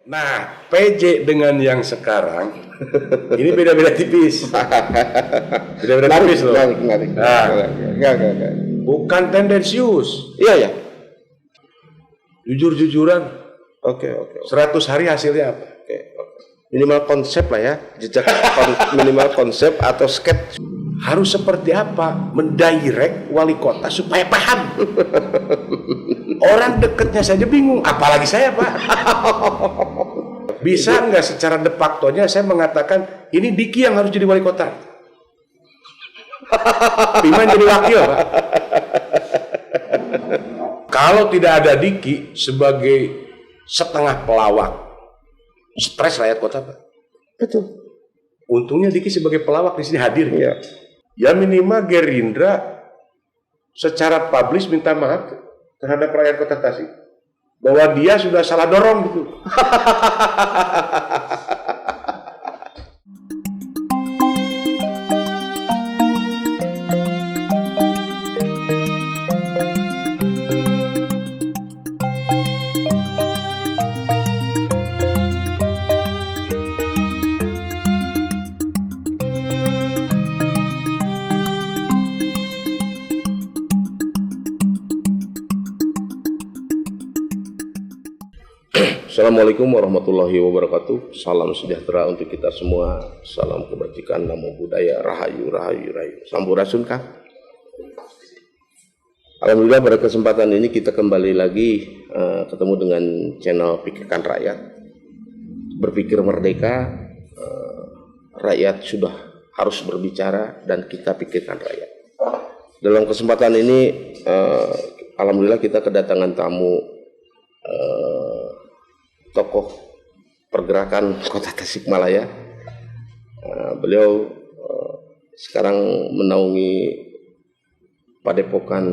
Nah, PJ dengan yang sekarang ini beda-beda tipis. Beda-beda tipis loh. Menarik. Enggak. Bukan tendensius. Iya. Jujur-jujuran. Oke. 100 hari hasilnya apa? Oke. Minimal konsep lah ya, jejak minimal konsep atau sketch. Harus seperti apa? Mendirect wali kota supaya paham. Orang dekatnya saja bingung, apalagi saya, Pak. Bisa nggak secara de facto-nya saya mengatakan ini Diki yang harus jadi wali kota, Piman jadi wakil, Pak. Kalau tidak ada Diki sebagai setengah pelawak, stres rakyat kota, Pak. Betul. Untungnya Diki sebagai pelawak di sini hadir. Iya. Ya minimal Gerindra secara publis minta maaf terhadap rakyat kota Tasik bahwa dia sudah salah dorong gitu. Assalamualaikum warahmatullahi wabarakatuh. Salam sejahtera untuk kita semua. Salam kebajikan, namo buddhaya, rahayu. Sampurasun, Kang. Alhamdulillah pada kesempatan ini kita kembali lagi ketemu dengan channel Pikirkan Rakyat. Berpikir merdeka, rakyat sudah harus berbicara dan kita pikirkan rakyat. Dalam kesempatan ini, alhamdulillah kita kedatangan tamu tokoh pergerakan Kota Tasikmalaya. Beliau sekarang menaungi Padepokan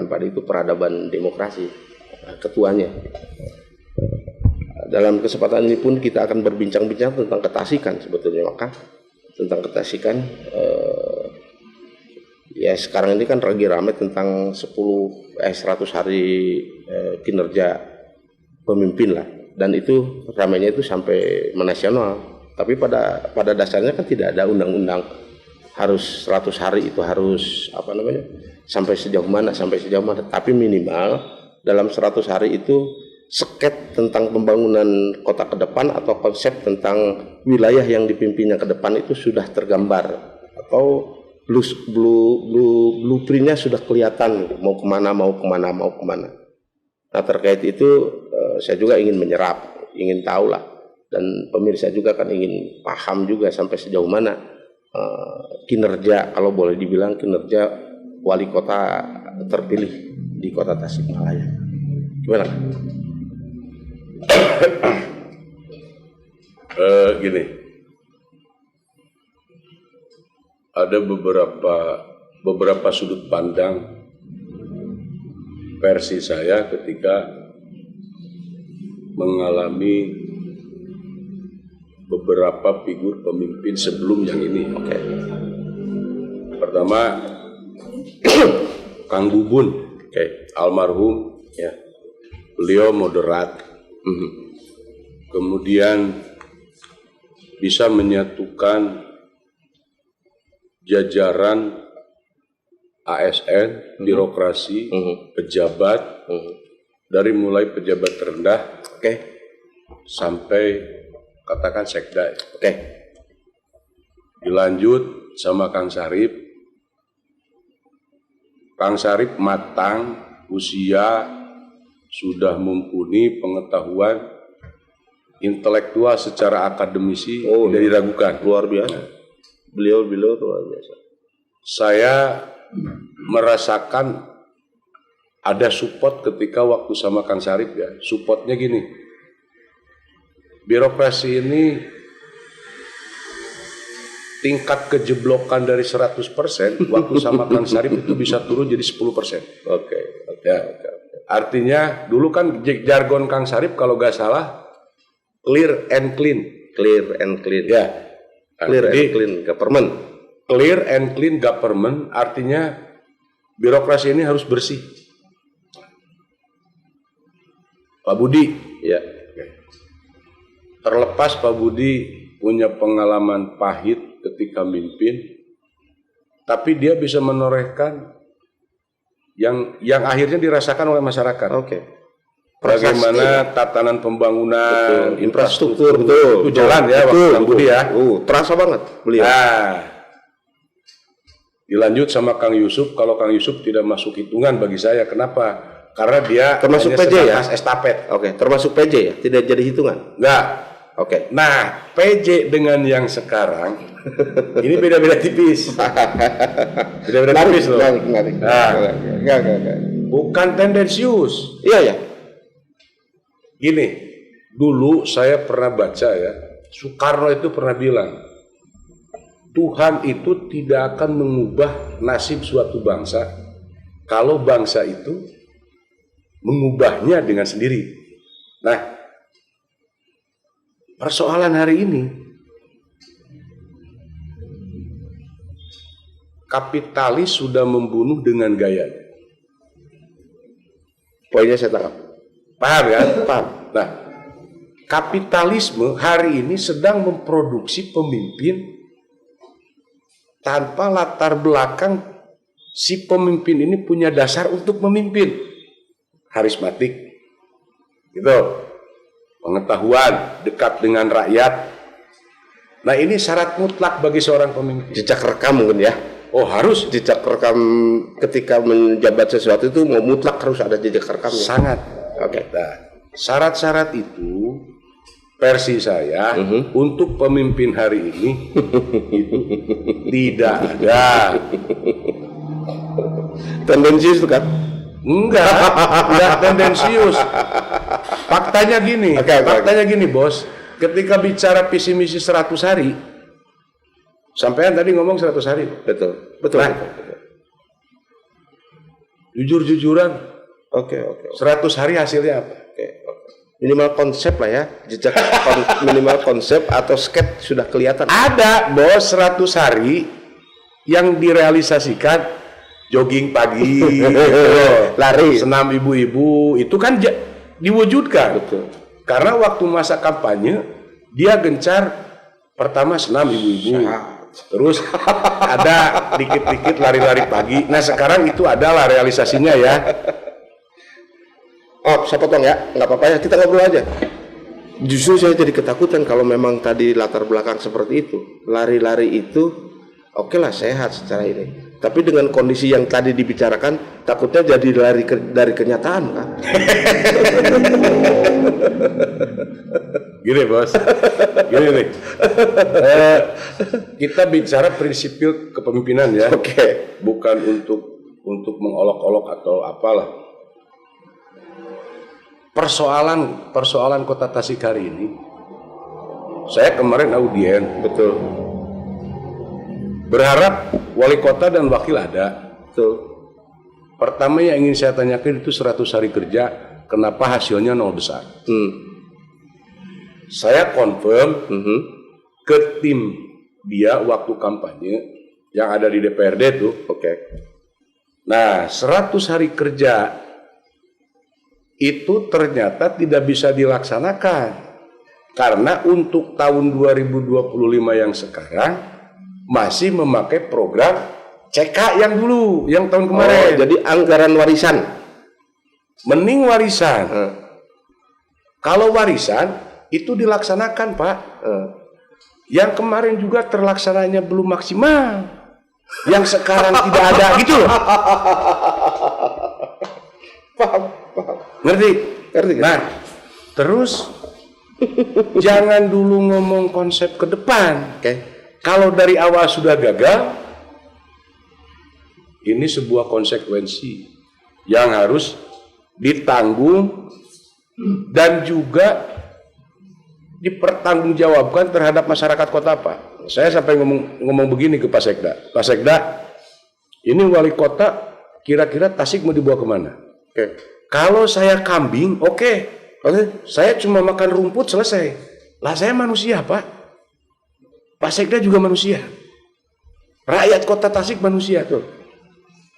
Padi itu peradaban demokrasi, ketuanya. Dalam kesempatan ini pun kita akan berbincang-bincang tentang ketasikan sebetulnya, maka tentang ketasikan. Ya sekarang ini kan lagi ramai tentang 100 hari kinerja pemimpin lah, dan itu ramainya itu sampai menasional. Tapi pada dasarnya kan tidak ada undang-undang harus 100 hari itu harus sampai sejauh mana. Tapi minimal dalam 100 hari itu sket tentang pembangunan kota ke depan atau konsep tentang wilayah yang dipimpinnya ke depan itu sudah tergambar, atau blueprintnya sudah kelihatan mau kemana. Nah terkait itu saya juga ingin menyerap, ingin tahu lah, dan pemirsa juga kan ingin paham juga sampai sejauh mana kinerja, kalau boleh dibilang kinerja wali kota terpilih di Kota Tasikmalaya. Gimana? Gini, ada beberapa sudut pandang versi saya ketika mengalami beberapa figur pemimpin sebelum yang ini. Oke. Pertama, Kang Bubun, almarhum, ya. Beliau moderat, kemudian bisa menyatukan jajaran ASN, birokrasi, pejabat, dari mulai pejabat terendah, sampai katakan sekda. Dilanjut sama Kang Sarip. Kang Sarip matang, usia sudah mumpuni, pengetahuan intelektual secara akademisi tidak diragukan. Luar biasa. Beliau luar biasa. Saya merasakan ada support ketika waktu sama Kang Sarip, ya. Supportnya gini, birokrasi ini tingkat kejeblokan dari 100%, waktu sama Kang Sarip itu bisa turun jadi 10%. Artinya dulu kan jargon Kang Sarip kalau nggak salah clear and clean. Ya. Clear and clean government. Clear and clean government artinya birokrasi ini harus bersih. Pak Budi, Ya. Terlepas Pak Budi punya pengalaman pahit ketika mimpin, tapi dia bisa menorehkan yang akhirnya dirasakan oleh masyarakat. Oke. Bagaimana tatanan pembangunan, Betul. Infrastruktur, betul. Itu jalan ya, Pak Budi ya. Terasa banget beliau. Nah, dilanjut sama Kang Yusuf. Kalau Kang Yusuf tidak masuk hitungan bagi saya, kenapa? Karena dia termasuk hanya PJ ya? sebatas estafet. Oke, termasuk PJ ya? Tidak jadi hitungan? Enggak. Oke. Nah, PJ dengan yang sekarang ini beda-beda tipis. Beda-beda tipis loh. Menarik. Enggak. Bukan tendensius. Iya ya. Gini, dulu saya pernah baca ya, Soekarno itu pernah bilang, Tuhan itu tidak akan mengubah nasib suatu bangsa kalau bangsa itu mengubahnya dengan sendiri. Nah, persoalan hari ini, kapitalis sudah membunuh dengan gaya. Poinnya saya tangkap. Paham ya? Paham. Nah, kapitalisme hari ini sedang memproduksi pemimpin tanpa latar belakang si pemimpin ini punya dasar untuk memimpin. Karismatik, gitu. Pengetahuan, dekat dengan rakyat. Nah, ini syarat mutlak bagi seorang pemimpin. Jejak rekam mungkin ya. Oh, harus. Jejak rekam ketika menjabat sesuatu itu mau mutlak harus ada jejak rekamnya. Sangat. Oke. Nah, syarat-syarat itu versi saya untuk pemimpin hari ini itu tidak ada. Tendensius itu kan? Enggak tendensius. Faktanya gini, gini bos. Ketika bicara visi misi 100 hari, sampean tadi ngomong 100 hari. Betul. Nah, jujur-jujuran. Oke. 100 hari hasilnya apa? Oke. Minimal konsep lah ya, jejak minimal konsep atau sketch sudah kelihatan. Ada bos 100 hari yang direalisasikan, jogging pagi, lari, senam ibu-ibu, itu kan diwujudkan. Betul. Karena waktu masa kampanye dia gencar pertama senam ibu-ibu, terus ada dikit-dikit lari-lari pagi. Nah sekarang itu adalah realisasinya ya. Oh, saya potong ya, nggak apa-apa ya, kita ngobrol aja. Justru saya jadi ketakutan kalau memang tadi latar belakang seperti itu. Lari-lari itu, oke lah sehat secara ini. Tapi dengan kondisi yang tadi dibicarakan, takutnya jadi lari dari kenyataan kan. Gini bos, gini nih. Kita bicara prinsipil kepemimpinan ya. Oke. Bukan untuk mengolok-olok atau apalah. Persoalan Kota Tasik hari ini, saya kemarin audien, betul. Berharap wali kota dan wakil ada. Betul. Pertama yang ingin saya tanyakan itu 100 hari kerja, kenapa hasilnya nol besar? Saya confirm ke tim dia waktu kampanye yang ada di DPRD itu. Oke. Nah, 100 hari kerja itu ternyata tidak bisa dilaksanakan karena untuk tahun 2025 yang sekarang masih memakai program CK yang dulu, yang tahun kemarin. Oh, jadi anggaran warisan. Mending warisan. Kalau warisan itu dilaksanakan Pak. Yang kemarin juga terlaksananya belum maksimal. Yang sekarang tidak ada gitu loh. Paham. Ngerti? Kan? Nah, terus jangan dulu ngomong konsep ke depan. Oke. Kalau dari awal sudah gagal, ini sebuah konsekuensi yang harus ditanggung dan juga dipertanggungjawabkan terhadap masyarakat kota Pak. Saya sampai ngomong begini ke Pak Sekda. Pak Sekda, ini wali kota kira-kira Tasik mau dibawa kemana? Oke. Kalau saya kambing, oke. Saya cuma makan rumput selesai. Lah saya manusia Pak. Pak Sekda juga manusia. Rakyat kota Tasik manusia tuh.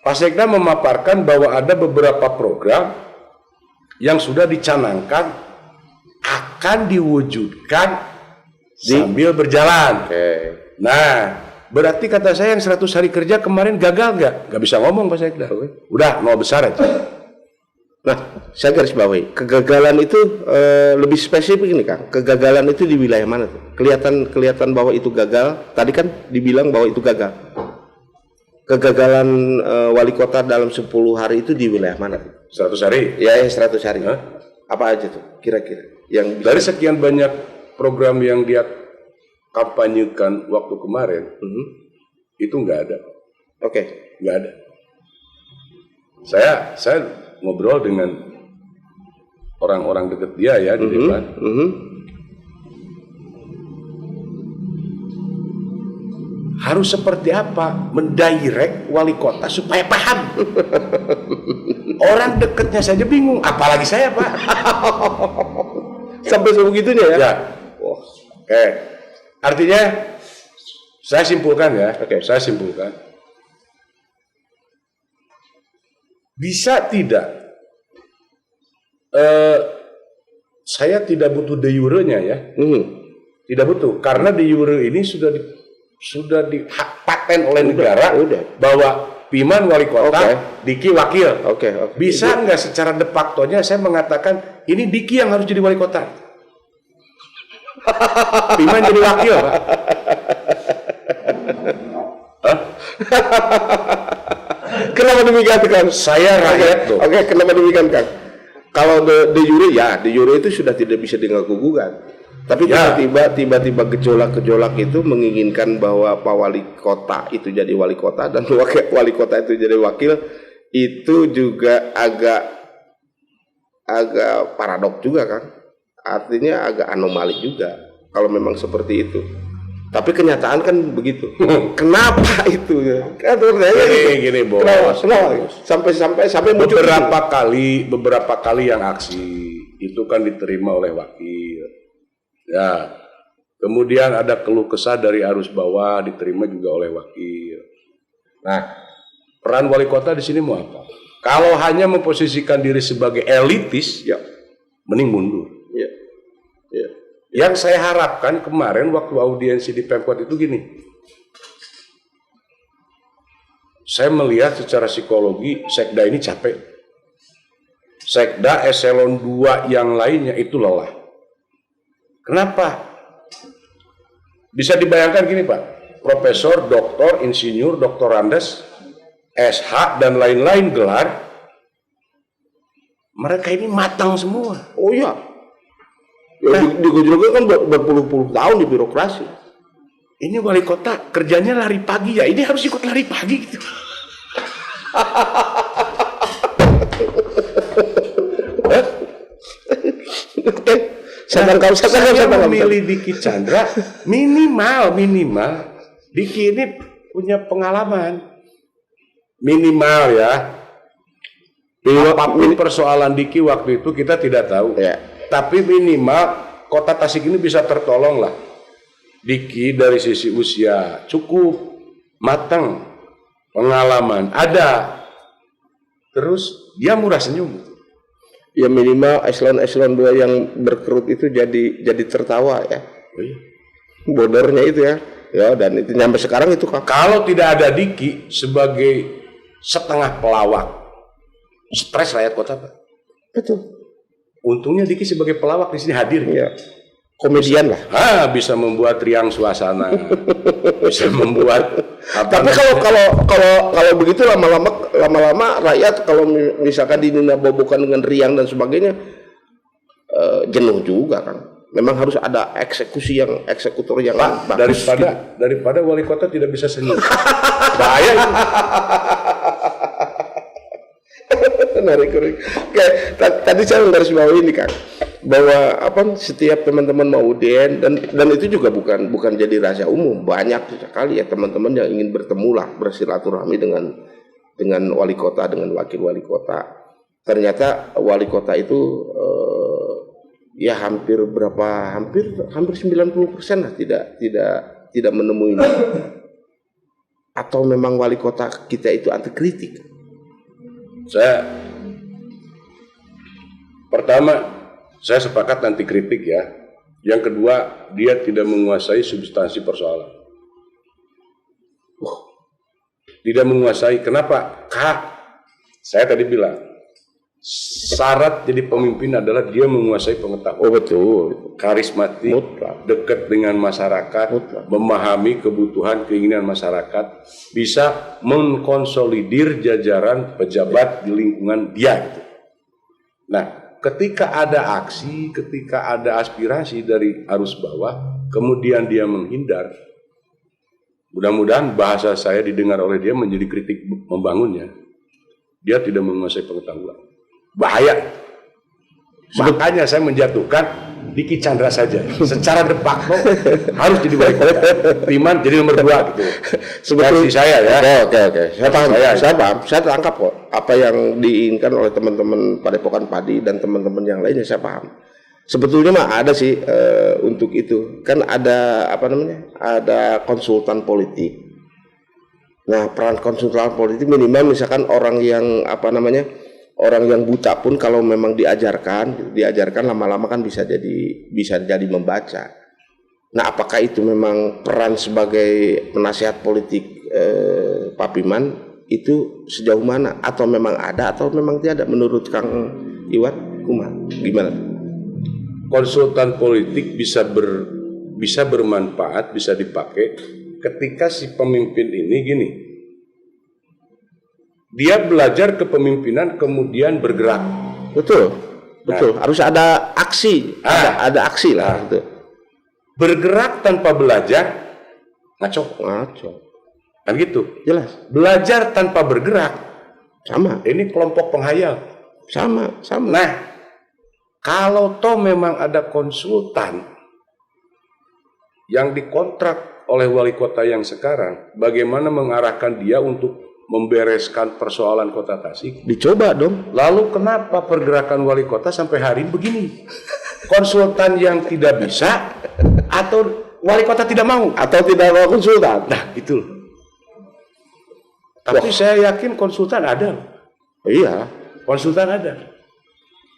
Pak Sekda memaparkan bahwa ada beberapa program yang sudah dicanangkan akan diwujudkan sambil berjalan. Nah, berarti kata saya yang 100 hari kerja kemarin gagal nggak? Nggak bisa ngomong Pak Sekda. Udah, mau besar aja. Nah, saya garis bawahi, kegagalan itu lebih spesifik nih Kang. Kegagalan itu di wilayah mana tuh? Kelihatan bahwa itu gagal. Tadi kan dibilang bahwa itu gagal. Kegagalan wali kota dalam 10 hari itu di wilayah mana tuh? 100 hari? Ya, 100 hari. Hah? Apa aja tuh kira-kira? Yang Dari sekian banyak program yang dia kampanyekan waktu kemarin, itu nggak ada. Oke. Nggak ada. Saya ngobrol dengan orang-orang dekat dia ya di depan. Harus seperti apa mendirect wali kota supaya paham. Orang dekatnya saja bingung, apalagi saya Pak. Sampai sebegitunya ya? Ya. Oke. Artinya saya simpulkan ya. Saya simpulkan. Bisa tidak? Saya tidak butuh de jure-nya ya. Tidak butuh karena de jure ini sudah di hak paten oleh negara bahwa Piman wali kota, Diki wakil. Bisa nggak secara de facto-nya saya mengatakan ini Diki yang harus jadi wali kota? Piman jadi wakil, Pak. Kenapa demikian Kang? Saya rakyat tuh. Kenapa demikian Kang? Kalau de jure itu sudah tidak bisa diganggu-gugat. Tapi tiba-tiba gejolak-gejolak itu menginginkan bahwa Pak Wali Kota itu jadi wali kota dan wali kota itu jadi wakil, itu juga agak paradok juga kan. Artinya agak anomali juga kalau memang seperti itu. Tapi kenyataan kan begitu. Kenapa itu? Kan gini bos. Sampai beberapa kali yang aksi itu kan diterima oleh wakil. Ya, kemudian ada keluh kesah dari arus bawah diterima juga oleh wakil. Nah, peran wali kota di sini mau apa? Kalau hanya memposisikan diri sebagai elitis, ya mending mundur. Yang saya harapkan kemarin waktu audiensi di Pemkot itu gini. Saya melihat secara psikologi Sekda ini capek. Sekda eselon 2 yang lainnya itu lelah. Kenapa? Bisa dibayangkan gini Pak, profesor, doktor, insinyur, doktorandes, SH dan lain-lain gelar, mereka ini matang semua. Oh iya, di Gojolok kan berpuluh-puluh tahun di birokrasi. Ini wali kota kerjanya lari pagi ya, ini harus ikut lari pagi gitu. Saya memilih Diki Chandra minimal Diki ini punya pengalaman minimal ya. Apapun persoalan Diki waktu itu kita tidak tahu ya. Tapi minimal kota Tasik ini bisa tertolong lah. Diki dari sisi usia cukup matang, pengalaman ada, terus dia murah senyum. Ya minimal eselon 2 yang berkerut itu jadi tertawa ya. Bodornya itu ya. Ya dan itu sampai sekarang itu Kak. Kalau tidak ada Diki sebagai setengah pelawak, stres rakyat kota Pak. Betul. Untungnya Diki sebagai pelawak di sini hadir. Ya. Komedian lah. Bisa membuat riang suasana. Bisa membuat tapi kalau begitu lama-lama rakyat kalau misalkan dinabobokan dengan riang dan sebagainya jenuh juga kan. Memang harus ada eksekutor yang bagus daripada wali kota tidak bisa senyum. Bahaya itu. Oke, tadi saya menggaris bawah ini Kang, bahwa setiap teman-teman mau audien dan itu juga bukan jadi rahasia umum, banyak sekali ya teman-teman yang ingin bertemu lah, bersilaturahmi dengan wali kota, dengan wakil wali kota. Ternyata wali kota itu ya hampir 90% lah tidak menemui atau memang wali kota kita itu anti kritik. Pertama Saya sepakat nanti kritik ya. Yang kedua, dia tidak menguasai substansi persoalan. Tidak menguasai. Kenapa? Saya tadi bilang, syarat jadi pemimpin adalah dia menguasai pengetahuan. Oh betul. Karismatik, Mutlak. dekat dengan masyarakat, Mutlak. memahami kebutuhan keinginan masyarakat, bisa mengkonsolidir jajaran pejabat di lingkungan dia. Gitu. Nah, ketika ada aksi, ketika ada aspirasi dari arus bawah, kemudian dia menghindar, mudah-mudahan bahasa saya didengar oleh dia menjadi kritik membangunnya. Dia tidak menguasai pengetahuan. Bahaya. Makanya saya menjatuhkan Diki Chandra saja. Secara de facto harus jadi wali kota. Timan jadi nomor 2 gitu. Sebetulnya saya ya. Oke. Saya paham. Saya tangkap kok apa yang diinginkan oleh teman-teman Padepokan Padi dan teman-teman yang lainnya, saya paham. Sebetulnya mah ada sih untuk itu. Kan ada ada konsultan politik. Nah, peran konsultan politik minimal misalkan orang yang orang yang buta pun kalau memang diajarkan lama-lama kan bisa jadi membaca. Nah, apakah itu memang peran sebagai penasihat politik Pak Piman itu sejauh mana, atau memang ada atau memang tidak menurut Kang Iwan? Gimana? Konsultan politik bisa bermanfaat, bisa dipakai ketika si pemimpin ini gini. Dia belajar kepemimpinan kemudian bergerak. Betul. Harus ada aksi, ada aksi lah. Gitu. Bergerak tanpa belajar ngaco. Kan gitu. Jelas. Belajar tanpa bergerak sama. Ini kelompok penghayal. Sama. Nah, kalau toh memang ada konsultan yang dikontrak oleh wali kota yang sekarang, bagaimana mengarahkan dia untuk membereskan persoalan Kota Tasik? Dicoba dong. Lalu kenapa pergerakan wali kota sampai hari ini begini? Konsultan yang tidak bisa, atau wali kota tidak mau, atau tidak mau konsultan? Nah, itu. Tapi saya yakin konsultan ada. Iya, konsultan ada.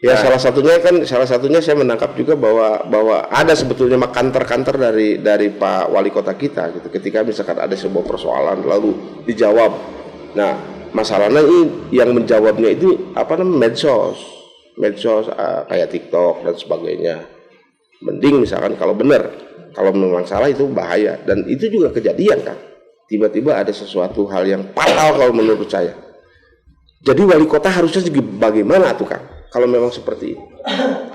Ya, salah satunya saya menangkap juga bahwa ada sebetulnya kantor dari Pak Wali Kota kita gitu. Ketika misalkan ada sebuah persoalan lalu dijawab. Nah, masalahnya ini yang menjawabnya itu medsos kayak TikTok dan sebagainya. Mending misalkan kalau benar, kalau memang salah itu bahaya, dan itu juga kejadian kan. Tiba-tiba ada sesuatu hal yang fatal kalau menurut saya. Jadi wali kota harusnya bagaimana tuh Kang? Kalau memang seperti itu.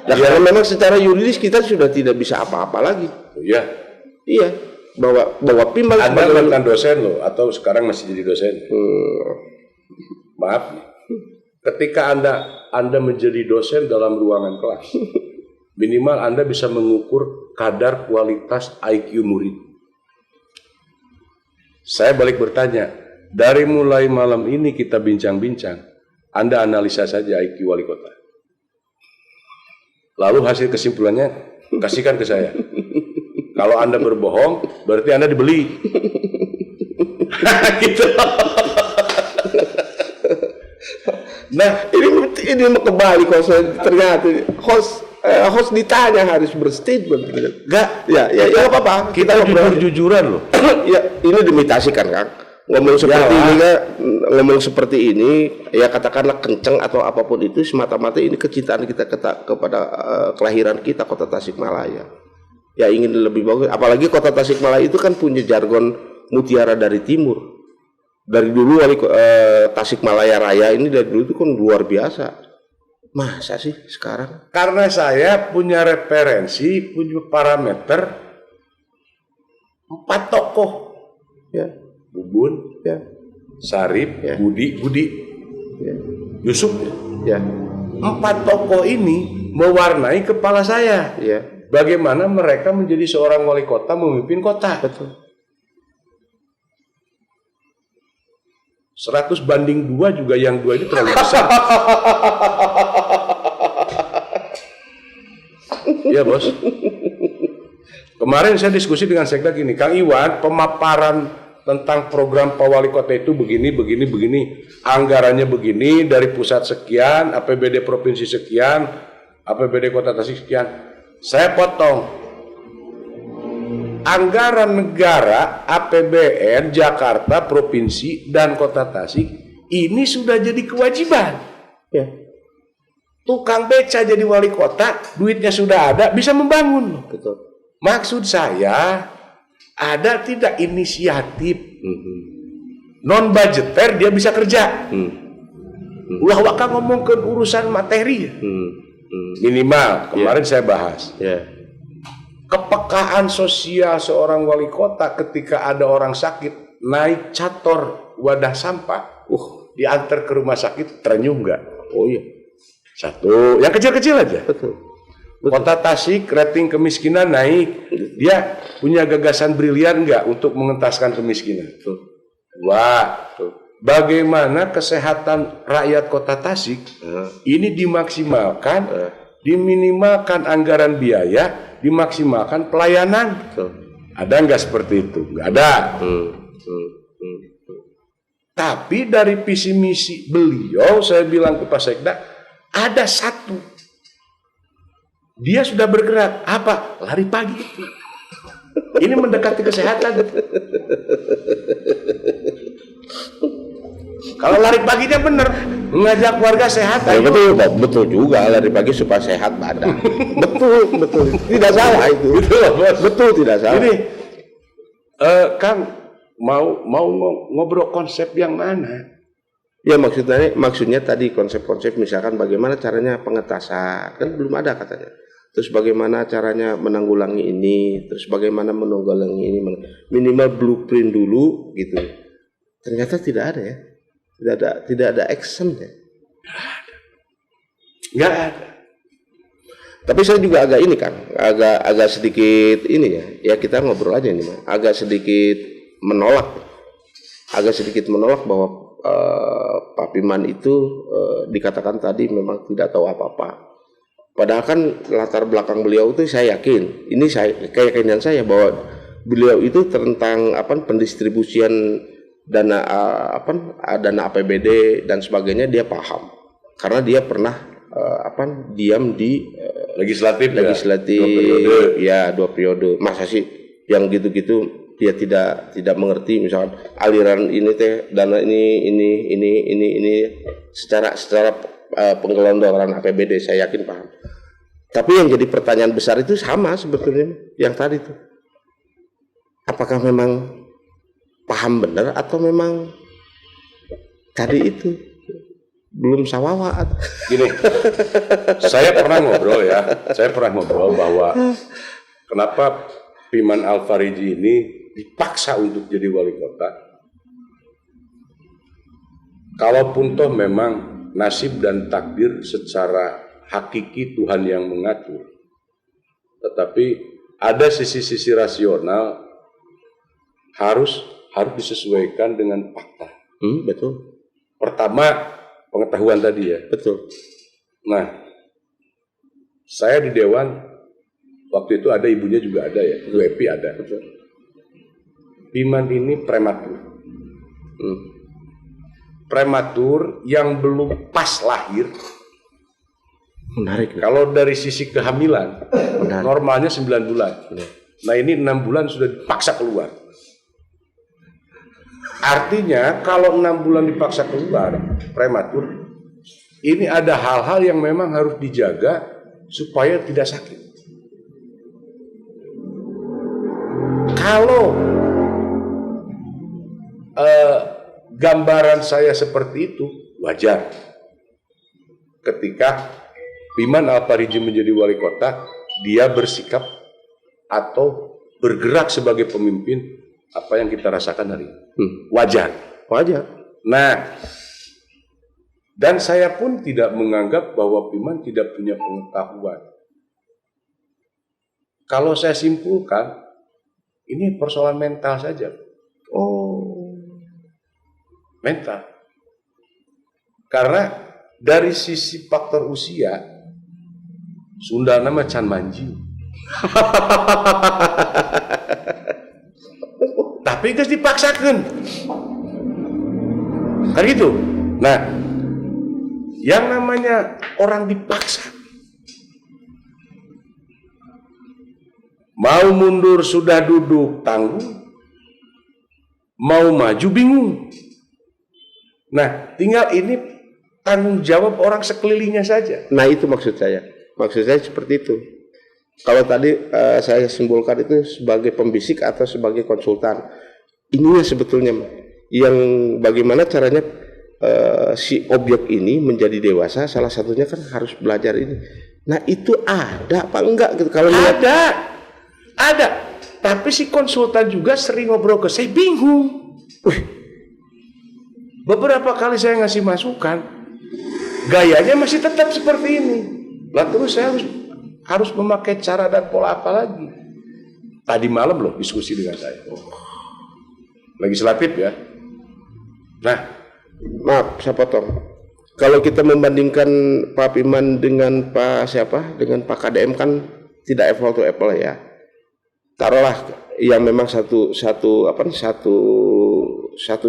Nah, karena memang secara yuridis kita sudah tidak bisa apa-apa lagi. Iya. Bahwa Piman Anda mantan dosen loh, atau sekarang masih jadi dosen? Maaf, ketika Anda menjadi dosen dalam ruangan kelas, minimal Anda bisa mengukur kadar kualitas IQ murid. Saya balik bertanya, dari mulai malam ini kita bincang-bincang, Anda analisa saja IQ wali kota. Lalu hasil kesimpulannya kasihkan ke saya. Kalau Anda berbohong, berarti Anda dibeli. Gitu. Nah, ini mau kembali ternyata host ditanya harus berstatement. Enggak, ya apa-apa. Kita jujur-jujuran loh. Ya, ini dimitasikan Kang. Ngomong seperti ini ya katakanlah kenceng atau apapun itu, semata-mata ini kecintaan kita kepada kelahiran kita, Kota Tasikmalaya. Ya ingin lebih bagus, apalagi Kota Tasikmalaya itu kan punya jargon mutiara dari timur. Dari dulu Tasikmalaya Raya ini dari dulu itu kan luar biasa. Masa sih sekarang? Karena saya punya referensi, punya parameter 4 tokoh. Ya. Bubun, Ya. Sarip, Ya. Budi, Ya. Yusuf. Ya. 4 tokoh ini mewarnai kepala saya. Ya. Bagaimana mereka menjadi seorang wali kota, memimpin kota. Betul. 100:2 juga, yang 2 ini terlalu besar. Iya bos. Kemarin saya diskusi dengan Sekda gini, Kang Iwan, pemaparan tentang program Pak Wali Kota itu begini, anggarannya begini, dari pusat sekian, APBD provinsi sekian, APBD Kota Tasik sekian, saya potong. Anggaran negara, APBN Jakarta, Provinsi, dan Kota Tasik ini sudah jadi kewajiban. Ya. Tukang beca jadi wali kota, duitnya sudah ada, bisa membangun. Betul. Maksud saya, ada tidak inisiatif non budgeter dia bisa kerja. Ulah waka ngomong ke urusan materi. Minimal kemarin saya bahas. Ya. Kepekaan sosial seorang wali kota ketika ada orang sakit naik cator wadah sampah, diantar ke rumah sakit terenyuh nggak? Oh iya. Satu, yang kecil-kecil aja. Betul. Kota Tasik rating kemiskinan naik, dia punya gagasan brilian nggak untuk mengentaskan kemiskinan? Dua, bagaimana kesehatan rakyat Kota Tasik ini dimaksimalkan, diminimalkan anggaran biaya, dimaksimalkan pelayanan. Ada nggak seperti itu? Nggak ada. Tapi dari visi misi beliau, saya bilang ke Pak Sekda, ada satu. Dia sudah bergerak. Apa? Lari pagi itu. Ini mendekati kesehatan. Kalau lari paginya benar, mengajak warga sehat. Ya, betul juga, lari pagi supaya sehat badan. betul. Tidak salah itu. Betul, tidak salah. Ini, Kang, mau ngobrol konsep yang mana? Ya maksudnya tadi konsep-konsep misalkan bagaimana caranya pengetasan, kan belum ada katanya. Terus bagaimana caranya menanggulangi ini, terus bagaimana menanggulangi ini, minimal blueprint dulu gitu. Ternyata tidak ada ya. Tidak ada action ya. Nggak ada. Tapi saya juga agak ini kan, agak sedikit ini ya kita ngobrol aja ini mah. Agak sedikit menolak bahwa Pak Piman itu dikatakan tadi memang tidak tahu apa-apa. Padahal kan latar belakang beliau itu saya yakin, keyakinan saya bahwa beliau itu tentang pendistribusian dana APBD dan sebagainya dia paham. Karena dia pernah diam di legislatif 2 periode. Masa sih yang gitu-gitu dia tidak mengerti, misalkan aliran ini dana ini secara penggelondoran APBD saya yakin paham. Tapi yang jadi pertanyaan besar itu sama sebetulnya yang tadi itu. Apakah memang paham benar atau memang tadi itu belum sawawa? Gini, saya pernah ngobrol bahwa kenapa Piman Al-Fariji ini dipaksa untuk jadi wali kota. Kalaupun toh memang nasib dan takdir secara hakiki Tuhan yang mengatur, tetapi ada sisi-sisi rasional harus disesuaikan dengan fakta. Betul. Pertama, pengetahuan tadi ya. Betul. Nah, saya di Dewan waktu itu ada ibunya juga ada ya, Bu Epi ada. Betul. Piman ini prematur. Prematur yang belum pas lahir. Menarik. Kalau dari sisi kehamilan, normalnya 9 bulan. Nah ini 6 bulan sudah dipaksa keluar. Artinya kalau 6 bulan dipaksa keluar, prematur, ini ada hal-hal yang memang harus dijaga supaya tidak sakit. Kalau gambaran saya seperti itu wajar. Ketika Piman Al-Fariji menjadi wali kota, dia bersikap atau bergerak sebagai pemimpin apa yang kita rasakan hari ini. Wajar. Nah, dan saya pun tidak menganggap bahwa Piman tidak punya pengetahuan. Kalau saya simpulkan, ini persoalan mental saja. Mental. Karena dari sisi faktor usia, Sunda nama can manji. Tapi guys dipaksakan. Kan gitu. Nah, yang namanya orang dipaksa Mau mundur sudah duduk tanggung, mau maju bingung. Nah, tinggal ini tanggung jawab orang sekelilingnya saja. Nah itu maksud saya seperti itu. Kalau tadi saya simpulkan itu sebagai pembisik atau sebagai konsultan, ininya sebetulnya yang bagaimana caranya si objek ini menjadi dewasa. Salah satunya kan harus belajar ini. Nah itu ada apa enggak gitu? Kalau Ada. Tapi si konsultan juga sering ngobrol ke saya, bingung. Beberapa kali saya ngasih masukan, gayanya masih tetap seperti ini. Lah terus saya harus memakai cara dan pola apa lagi? Tadi malam loh diskusi dengan saya. Legislatif ya. Nah, maaf saya potong. Kalau kita membandingkan Pak Piman dengan Pak KDM kan tidak apple to apple ya. Taruhlah yang memang satu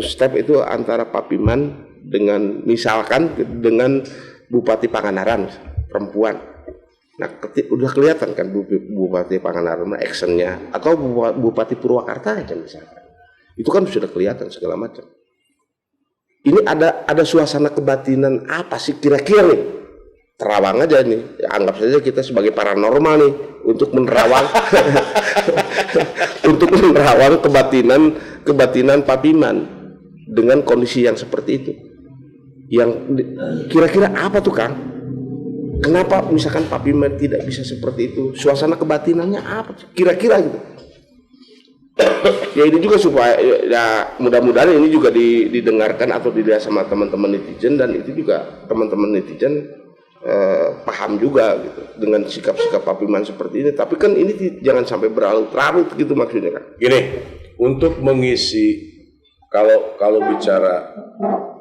step itu antara Pak Piman dengan misalkan dengan Bupati Pangandaran perempuan. Nah, udah kelihatan kan Bupati Pangandaran actionnya, atau Bupati Purwakarta aja misalkan. Itu kan sudah kelihatan segala macam. Ini ada suasana kebatinan apa sih kira-kira nih? Terawang aja nih, ya, anggap saja kita sebagai paranormal nih untuk menerawang kebatinan Pak Piman dengan kondisi yang seperti itu. Yang kira-kira apa tuh Kang? Kenapa misalkan Pak Piman tidak bisa seperti itu? Suasana kebatinannya apa? Kira-kira gitu. Ya ini juga supaya ya mudah-mudahan ini juga didengarkan atau dilihat sama teman-teman netizen, dan itu juga teman-teman netizen paham juga gitu dengan sikap-sikap Pak Piman seperti ini. Tapi kan ini jangan sampai berlarut-larut gitu maksudnya kan. Gini, untuk mengisi kalau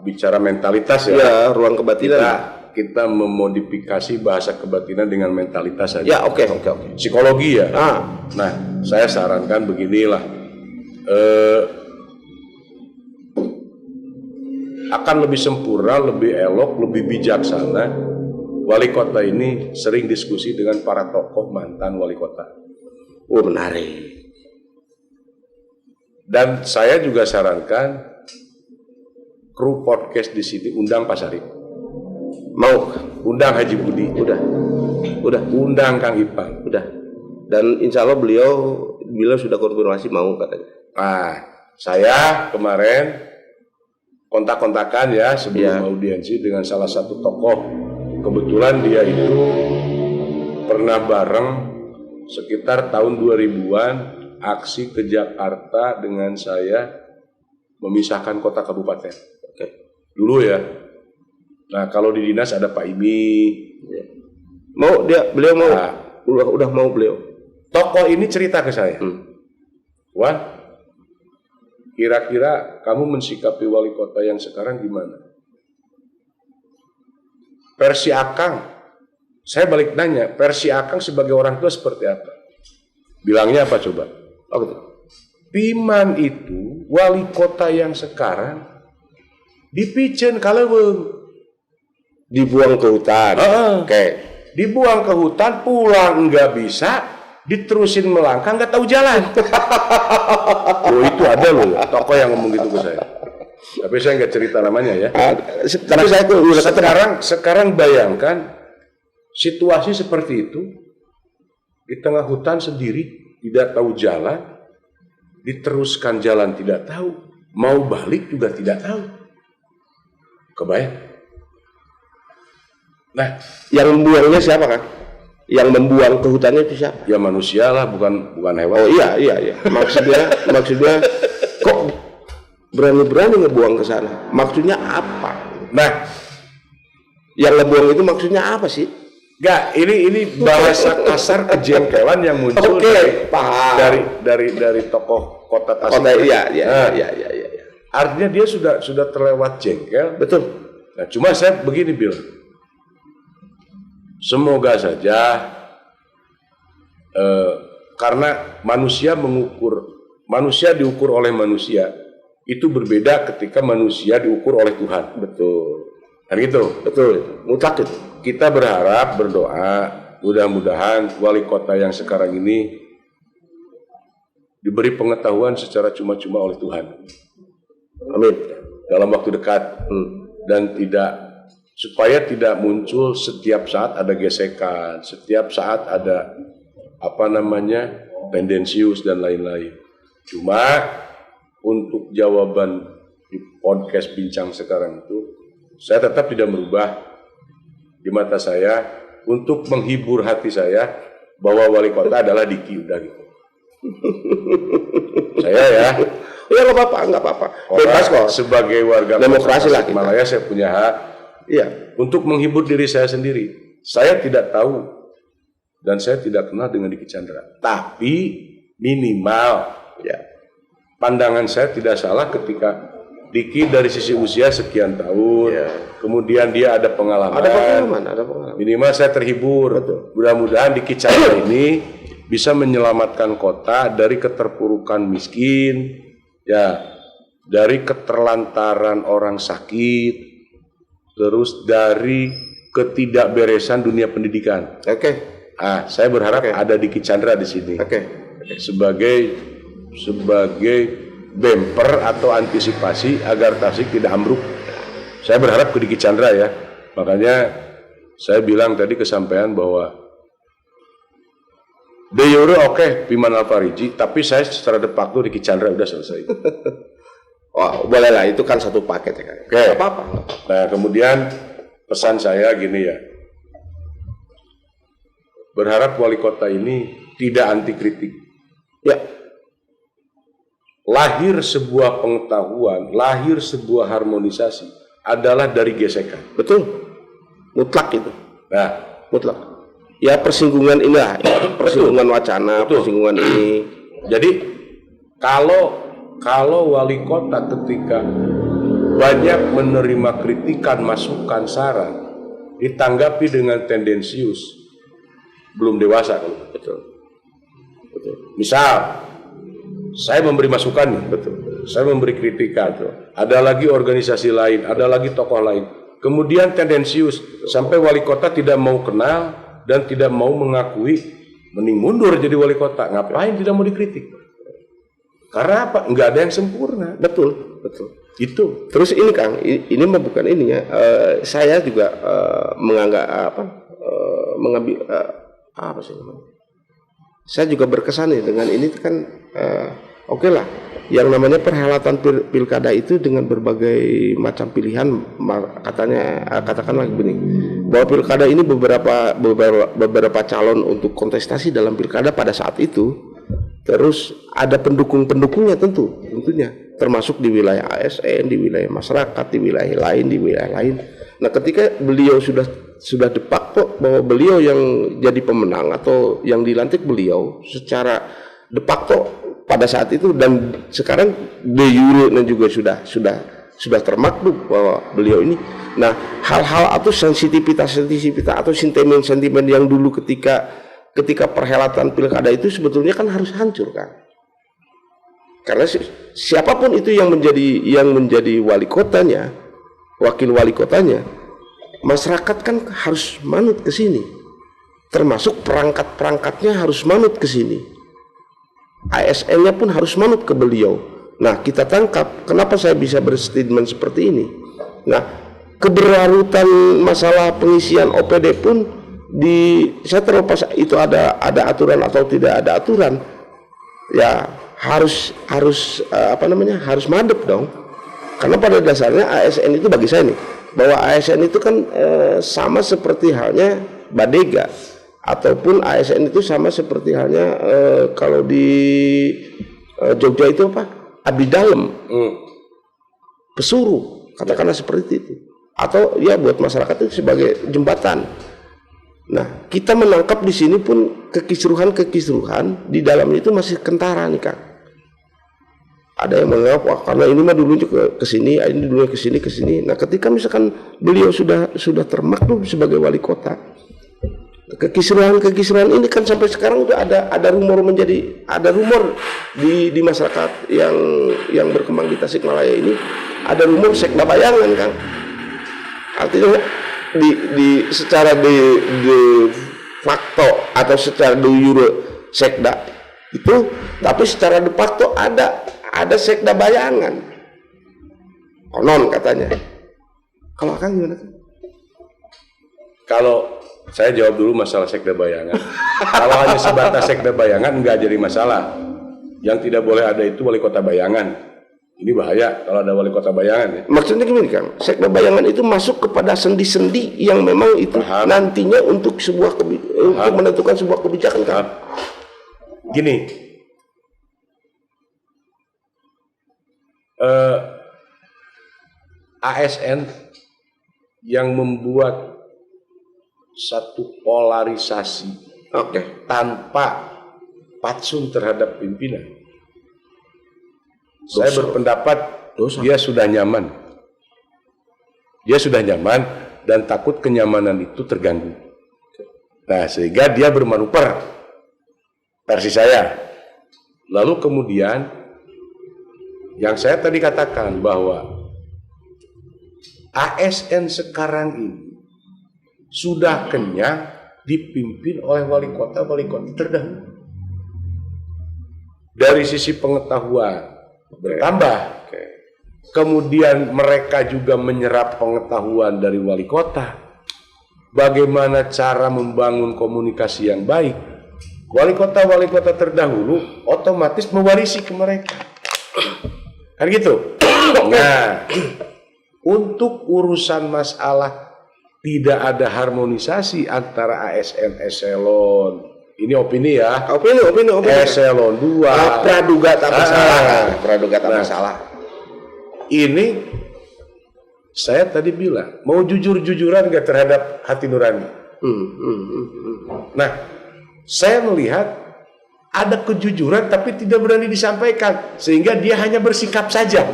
bicara mentalitas ya ruang kebatinan. Kita memodifikasi bahasa kebatinan dengan mentalitas saja. Ya oke. Psikologi ya. Nah, saya sarankan beginilah. Akan lebih sempurna, lebih elok, lebih bijaksana. Wali kota ini sering diskusi dengan para tokoh mantan wali kota. Oh menarik. Dan saya juga sarankan kru podcast di sini undang Pak Sarip. Mau undang Haji Budi. Udah. Undang Kang Ipang. Udah. Dan insya Allah beliau sudah konfirmasi mau katanya. Nah, saya kemarin kontak-kontakan ya sebelum audiensi dengan salah satu tokoh. Kebetulan dia itu pernah bareng sekitar tahun 2000-an aksi ke Jakarta dengan saya memisahkan kota kabupaten. Oke. Dulu ya. Nah, kalau di dinas ada Pak Imi. Ya. Beliau mau. Nah, udah mau beliau. Tokoh ini cerita ke saya. Wah, kira-kira kamu mensikapi wali kota yang sekarang gimana? Versi Akang, saya balik nanya, versi Akang sebagai orang tua seperti apa? Bilangnya apa coba? Piman itu wali kota yang sekarang dipicen kaleweng, dibuang ke hutan. Oke. Dibuang ke hutan, pulang nggak bisa, diterusin melangkah nggak tahu jalan. Oh itu ada loh, tokoh yang ngomong gitu ke saya. Tapi saya nggak cerita namanya ya. Tapi saya tuh sekarang bayangkan situasi seperti itu di tengah hutan sendiri, tidak tahu jalan, diteruskan jalan tidak tahu, mau balik juga tidak tahu. Kebayang? Nah, yang membuangnya siapa kan? Yang membuang ke hutannya itu siapa? Ya manusia lah, bukan hewan. Oh iya. Maksudnya kok berani-berani ngebuang ke sana? Maksudnya apa? Nah, yang ngebuang itu maksudnya apa sih? Enggak, ini bahasa kasar kejengkelan yang muncul dari tokoh kota Tasik. Iya. Artinya dia sudah terlewat jengkel. Betul. Nah, cuma saya begini bilang, semoga saja karena manusia diukur oleh manusia. Itu berbeda ketika manusia diukur oleh Tuhan. Betul. Kan gitu? Betul. Mutlak itu. Kita berharap, berdoa, mudah-mudahan wali kota yang sekarang ini diberi pengetahuan secara cuma-cuma oleh Tuhan. Amin. Dalam waktu dekat dan supaya tidak muncul setiap saat ada gesekan, setiap saat ada tendensius dan lain-lain. Cuma untuk jawaban di podcast bincang sekarang itu, saya tetap tidak merubah di mata saya untuk menghibur hati saya bahwa wali kota adalah Diki, udah gitu. Saya ya. Ya nggak apa-apa. Bebas kok. Sebagai warga demokrasi lah kita. Tasikmalaya saya punya hak. Iya. Untuk menghibur diri saya sendiri. Saya tidak tahu dan saya tidak kenal dengan Diki Chandra. Tapi minimal ya pandangan saya tidak salah ketika Diki dari sisi usia sekian tahun, kemudian dia ada pengalaman. Ada pengalaman. Minimal saya terhibur. Mudah-mudahan Diki Chandra ini bisa menyelamatkan kota dari keterpurukan miskin, ya, dari keterlantaran orang sakit, terus dari ketidakberesan dunia pendidikan. Saya berharap ada Diki Chandra di sini. Sebagai bumper atau antisipasi agar Tasik tidak ambruk. Saya berharap ke Diki Chandra ya. Makanya saya bilang tadi kesampaian bahwa de jure Piman Alfariji, tapi saya secara de facto Diki Chandra udah selesai. Wah, boleh lah, itu kan satu paket ya kan. Nggak apa-apa. Nah, kemudian pesan saya gini ya. Berharap wali kota ini tidak anti kritik. Ya. Lahir sebuah pengetahuan, lahir sebuah harmonisasi adalah dari gesekan. Betul. Mutlak itu. Nah, mutlak. Ya persinggungan inilah, persinggungan wacana, persinggungan ini. Jadi kalau wali kota ketika banyak menerima kritikan, masukan, saran, ditanggapi dengan tendensius, belum dewasa kalau betul. Misal saya memberi masukan nih, saya memberi kritikan, ada lagi organisasi lain, ada lagi tokoh lain, kemudian tendensius sampai wali kota tidak mau kenal dan tidak mau mengakui, mending mundur jadi wali kota. Ngapain tidak mau dikritik? Karena apa? Nggak ada yang sempurna. Betul. Itu. Terus ini Kang, ini mah bukan ininya. Saya juga mengambil apa sih namanya? Saya juga berkesan nih dengan ini kan. Oke lah, yang namanya perhelatan pilkada itu dengan berbagai macam pilihan, katakanlah begini, bahwa pilkada ini beberapa calon untuk kontestasi dalam pilkada pada saat itu, terus ada pendukungnya tentunya, termasuk di wilayah ASN, di wilayah masyarakat, di wilayah lain. Nah, ketika beliau sudah depak kok bahwa beliau yang jadi pemenang atau yang dilantik beliau secara de facto pada saat itu, dan sekarang de jure juga sudah termaklum bahwa beliau ini. Nah, hal-hal atau sensitivitas atau sentimen yang dulu ketika perhelatan pilkada itu sebetulnya kan harus hancur kan. Karena siapapun itu yang menjadi wali kotanya, wakil wali kotanya, masyarakat kan harus manut ke sini. Termasuk perangkat-perangkatnya harus manut ke sini. ASN-nya pun harus manut ke beliau. Nah, kita tangkap kenapa saya bisa berstatement seperti ini. Nah, keberlarutan masalah pengisian OPD pun saya terlepas itu ada aturan atau tidak ada aturan, ya harus madep dong. Karena pada dasarnya ASN itu bagi saya nih, bahwa ASN itu kan sama seperti halnya Badega. Ataupun ASN itu sama seperti halnya kalau di Jogja itu apa? Abdi Dalem, pesuruh, katakanlah seperti itu. Atau ya buat masyarakat itu sebagai jembatan. Nah, kita menangkap di sini pun kekisruhan di dalamnya itu masih kentara nih Kang. Ada yang menganggap wah karena ini mah dulunya ke sini, ini dulunya ke sini. Nah, ketika misalkan beliau sudah termaklum sebagai wali kota, kekisruhan ini kan sampai sekarang udah ada rumor di masyarakat yang berkembang di Tasikmalaya ini, ada rumor sekda bayangan Kang. Artinya secara de facto atau secara de jure sekda Itu, tapi secara de facto ada sekda bayangan. Konon katanya. Kalau Akang gimana? Kalau saya jawab dulu masalah sekda bayangan. Kalau hanya sebatas sekda bayangan nggak jadi masalah. Yang tidak boleh ada itu wali kota bayangan. Ini bahaya kalau ada wali kota bayangan ya. Maksudnya gimana Kang? Sekda bayangan itu masuk kepada sendi-sendi yang memang itu nantinya untuk untuk menentukan sebuah kebijakan kan? Gini, ASN yang membuat satu polarisasi tanpa patsun terhadap pimpinan. Saya berpendapat dia sudah nyaman. Dia sudah nyaman dan takut kenyamanan itu terganggu. Nah, sehingga dia bermanuver. Versi saya. Lalu kemudian yang saya tadi katakan bahwa ASN sekarang ini sudah kenyang dipimpin oleh wali kota terdahulu. Dari sisi pengetahuan bertambah. Kemudian mereka juga menyerap pengetahuan dari wali kota. Bagaimana cara membangun komunikasi yang baik. Wali kota terdahulu otomatis mewarisi ke mereka. Kan gitu. Nah, untuk urusan masalah tidak ada harmonisasi antara ASN eselon. Ini opini ya. Opini. Eselon 2. Praduga tak masalah. Ini saya tadi bilang mau jujur-jujuran gak terhadap hati nurani. Nah, saya melihat ada kejujuran tapi tidak berani disampaikan sehingga dia hanya bersikap saja.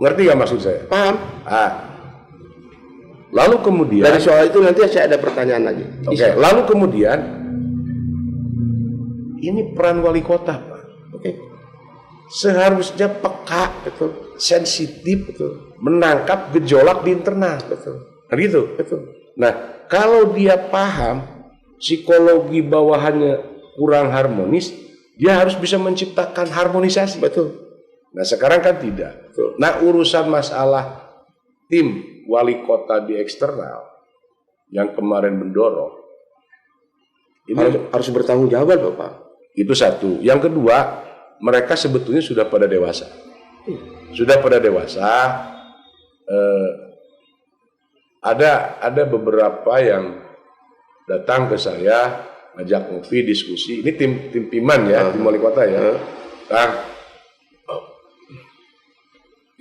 Ngerti gak maksud saya? Paham. Lalu kemudian dari soal itu nanti saya ada pertanyaan lagi. Oke. Lalu kemudian ini peran wali kota, Pak. Seharusnya peka, sensitif, menangkap gejolak di internal. Kan gitu? Nah, kalau dia paham psikologi bawahannya kurang harmonis, dia harus bisa menciptakan harmonisasi. Nah, sekarang kan tidak. Nah, urusan masalah tim wali kota di eksternal yang kemarin mendorong ini harus bertanggung jawab, Bapak. Itu satu. Yang kedua, mereka sebetulnya sudah pada dewasa. Ada beberapa yang datang ke saya ngajak ngopi, diskusi. Ini tim Piman ya, tim wali kota ya.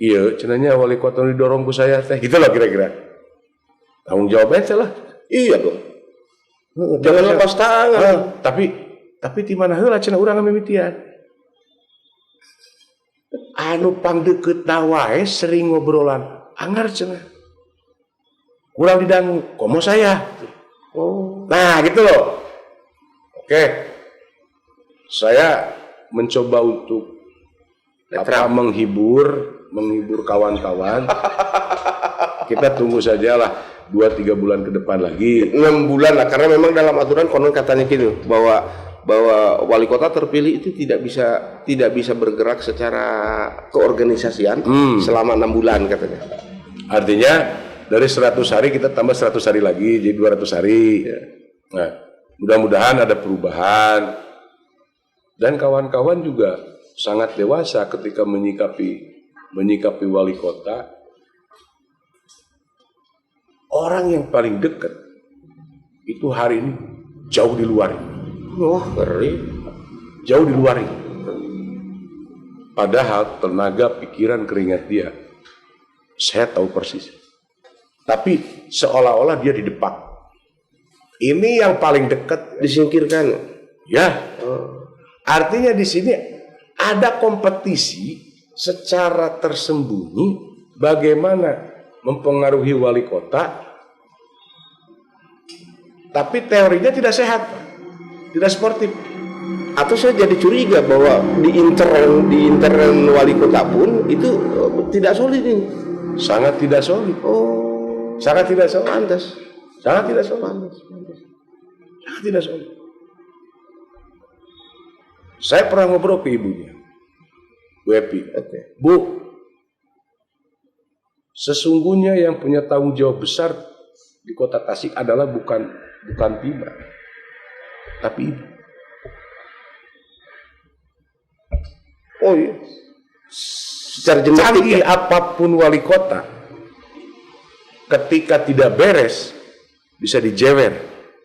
Iya, cenanya wali kota didorong ke saya teh, gitu loh kira-kira. Tanggung jawabnya salah. Iya dong. Jangan lepas tangan. Tapi di mana heula cenah urang mimitian. Anu pangdeukeut wae sering ngobrolan, anggar cenah. Kurang didangu, komo saya. Nah, gitu loh. Oke. Saya mencoba untuk menghibur kawan-kawan. Kita tunggu sajalah 2-3 bulan ke depan lagi. 6 bulan lah, karena memang dalam aturan konon katanya gitu bahwa wali kota terpilih itu tidak bisa bergerak secara keorganisasian selama 6 bulan katanya. Artinya dari 100 hari kita tambah 100 hari lagi jadi 200 hari. Nah, mudah-mudahan ada perubahan. Dan kawan-kawan juga sangat dewasa ketika menyikapi wali kota. Orang yang paling dekat itu hari ini jauh di luar. Jauh di luar. Padahal tenaga, pikiran, keringat dia saya tahu persis. Tapi seolah-olah dia di depan. Ini yang paling dekat disingkirkan. Ya. Artinya di sini ada kompetisi secara tersembunyi bagaimana mempengaruhi wali kota, tapi teorinya tidak sehat, tidak sportif. Atau saya jadi curiga bahwa di intern wali kota pun itu tidak solid ini. Sangat tidak solid. Sangat tidak solid. Pantas. Sangat tidak solid. Sangat tidak solid. Saya pernah ngobrol ke ibunya, Bu Epi. Oke. Bu, sesungguhnya yang punya tanggung jawab besar di Kota Tasik adalah bukan Pima, tapi ibu. Oh iya. Secara genetik Canggih ya? apapun wali kota, ketika tidak beres bisa dijewer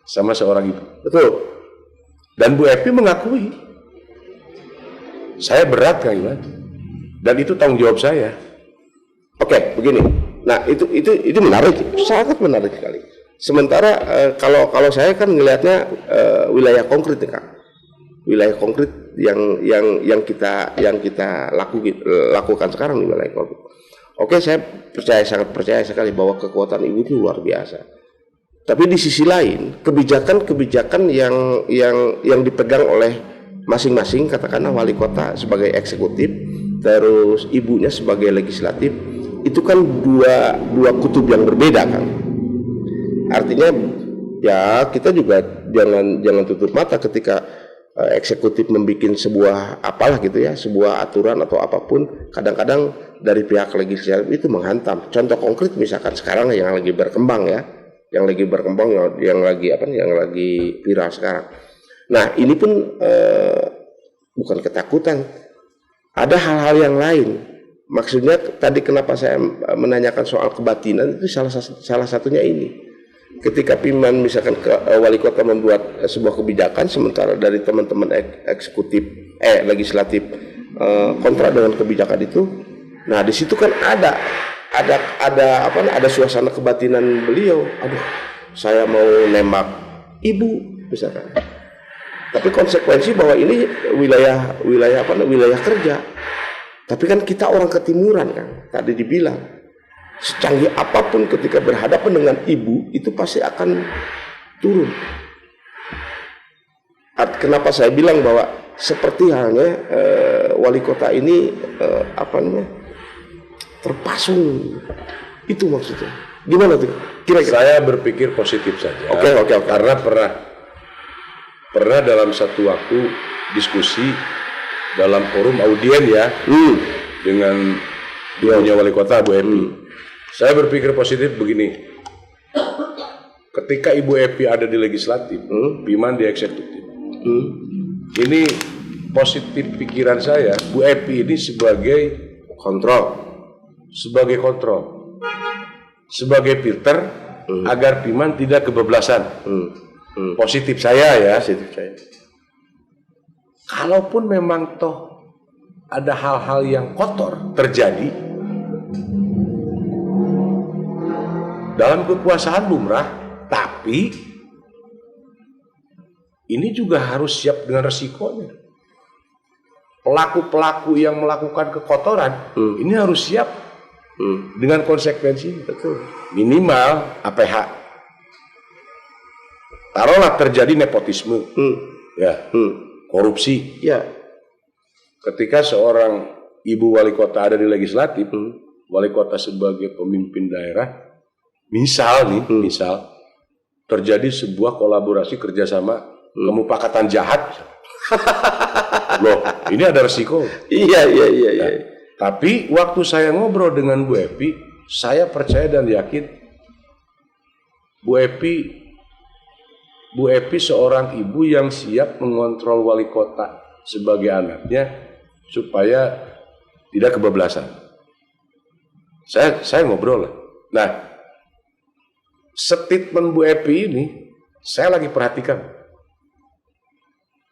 sama seorang ibu. Betul. Dan Bu Epi mengakui, saya berat Kang Iwan, dan itu tanggung jawab saya. Oke, begini. Nah, itu menarik, sangat menarik sekali. Sementara kalau saya kan ngelihatnya wilayah konkret ya, Kang. Wilayah konkret yang kita lakukan sekarang di wilayah konkret. Oke, saya sangat percaya sekali bahwa kekuatan ibu itu luar biasa. Tapi di sisi lain, kebijakan yang dipegang oleh masing-masing, katakanlah wali kota sebagai eksekutif, terus ibunya sebagai legislatif, itu kan dua kutub yang berbeda, Kang. Artinya ya kita juga jangan tutup mata ketika eksekutif membuat sebuah apalah gitu ya, sebuah aturan atau apapun, kadang-kadang dari pihak legislatif itu menghantam. Contoh konkret misalkan sekarang yang lagi berkembang ya, yang lagi viral sekarang. Nah, ini pun bukan ketakutan. Ada hal-hal yang lain. Maksudnya tadi kenapa saya menanyakan soal kebatinan itu salah satunya ini. Ketika Piman misalkan wali kota membuat sebuah kebijakan, sementara dari teman-teman legislatif kontra dengan kebijakan itu, nah di situ kan ada suasana kebatinan beliau. Aduh, saya mau nembak ibu misalkan. Tapi konsekuensi bahwa ini wilayah kerja. Tapi kan kita orang ketimuran kan, tadi dibilang. Secanggih apapun ketika berhadapan dengan ibu itu pasti akan turun. Kenapa saya bilang bahwa seperti halnya wali kota ini terpasung, itu maksudnya. Gimana tuh? Kira-kira? Saya berpikir positif saja. Oke. Karena pernah dalam satu waktu diskusi dalam forum audien ya dengan ibunya wali kota Bu Epi. Saya berpikir positif begini, ketika Ibu Epi ada di legislatif, Piman di eksekutif. Ini positif pikiran saya, Bu Epi ini sebagai kontrol, sebagai filter agar Piman tidak kebablasan. Positif saya ya. Positif saya. Kalaupun memang toh ada hal-hal yang kotor terjadi dalam kekuasaan lumrah, tapi ini juga harus siap dengan resikonya. Pelaku-pelaku yang melakukan kekotoran ini harus siap dengan konsekuensi. Betul. Minimal APH. Taruhlah terjadi nepotisme, korupsi. Ya. Ketika seorang ibu wali kota ada di legislatif, wali kota sebagai pemimpin daerah, misal terjadi sebuah kolaborasi kerjasama kemufakatan jahat. Loh, ini ada resiko. Iya. Tapi waktu saya ngobrol dengan Bu Epi, saya percaya dan yakin Bu Epi seorang ibu yang siap mengontrol wali kota sebagai anaknya supaya tidak kebablasan. Saya ngobrol lah. Nah, statement Bu Epi ini saya lagi perhatikan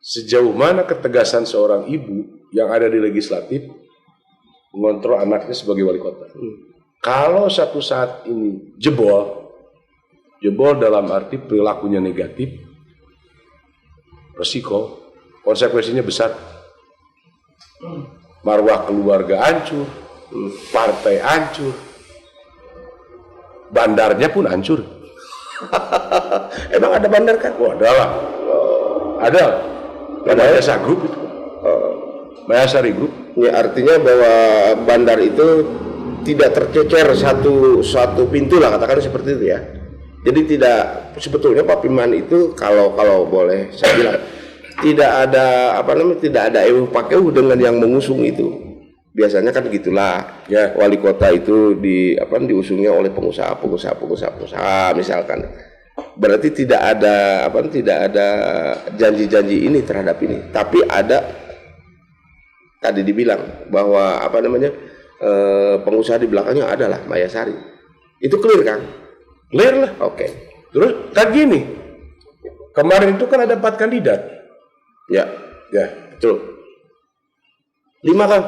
sejauh mana ketegasan seorang ibu yang ada di legislatif mengontrol anaknya sebagai wali kota. Kalau satu saat ini jebol dalam arti perilakunya negatif, resiko, konsekuensinya besar. Marwah keluarga hancur, partai hancur, bandarnya pun hancur. Emang ada bandar kan? Oh, ada lah. Ada. Mayasa Group itu. Mayasari Group. Ya, artinya bahwa bandar itu tidak tercecer satu pintu lah, katakan seperti itu ya. Jadi tidak, sebetulnya Pak Piman itu kalau boleh saya bilang tidak ada tidak ada euh pakeuh dengan yang mengusung itu. Biasanya kan gitulah. Ya. Wali kota itu diusungnya oleh pengusaha misalkan. Berarti tidak ada janji-janji ini terhadap ini. Tapi ada tadi dibilang bahwa pengusaha di belakangnya adalah Mayasari. Itu clear kan? Clear lah. Oke. Terus kan gini, kemarin itu kan ada 4 kandidat. Ya, Betul. 5 kan?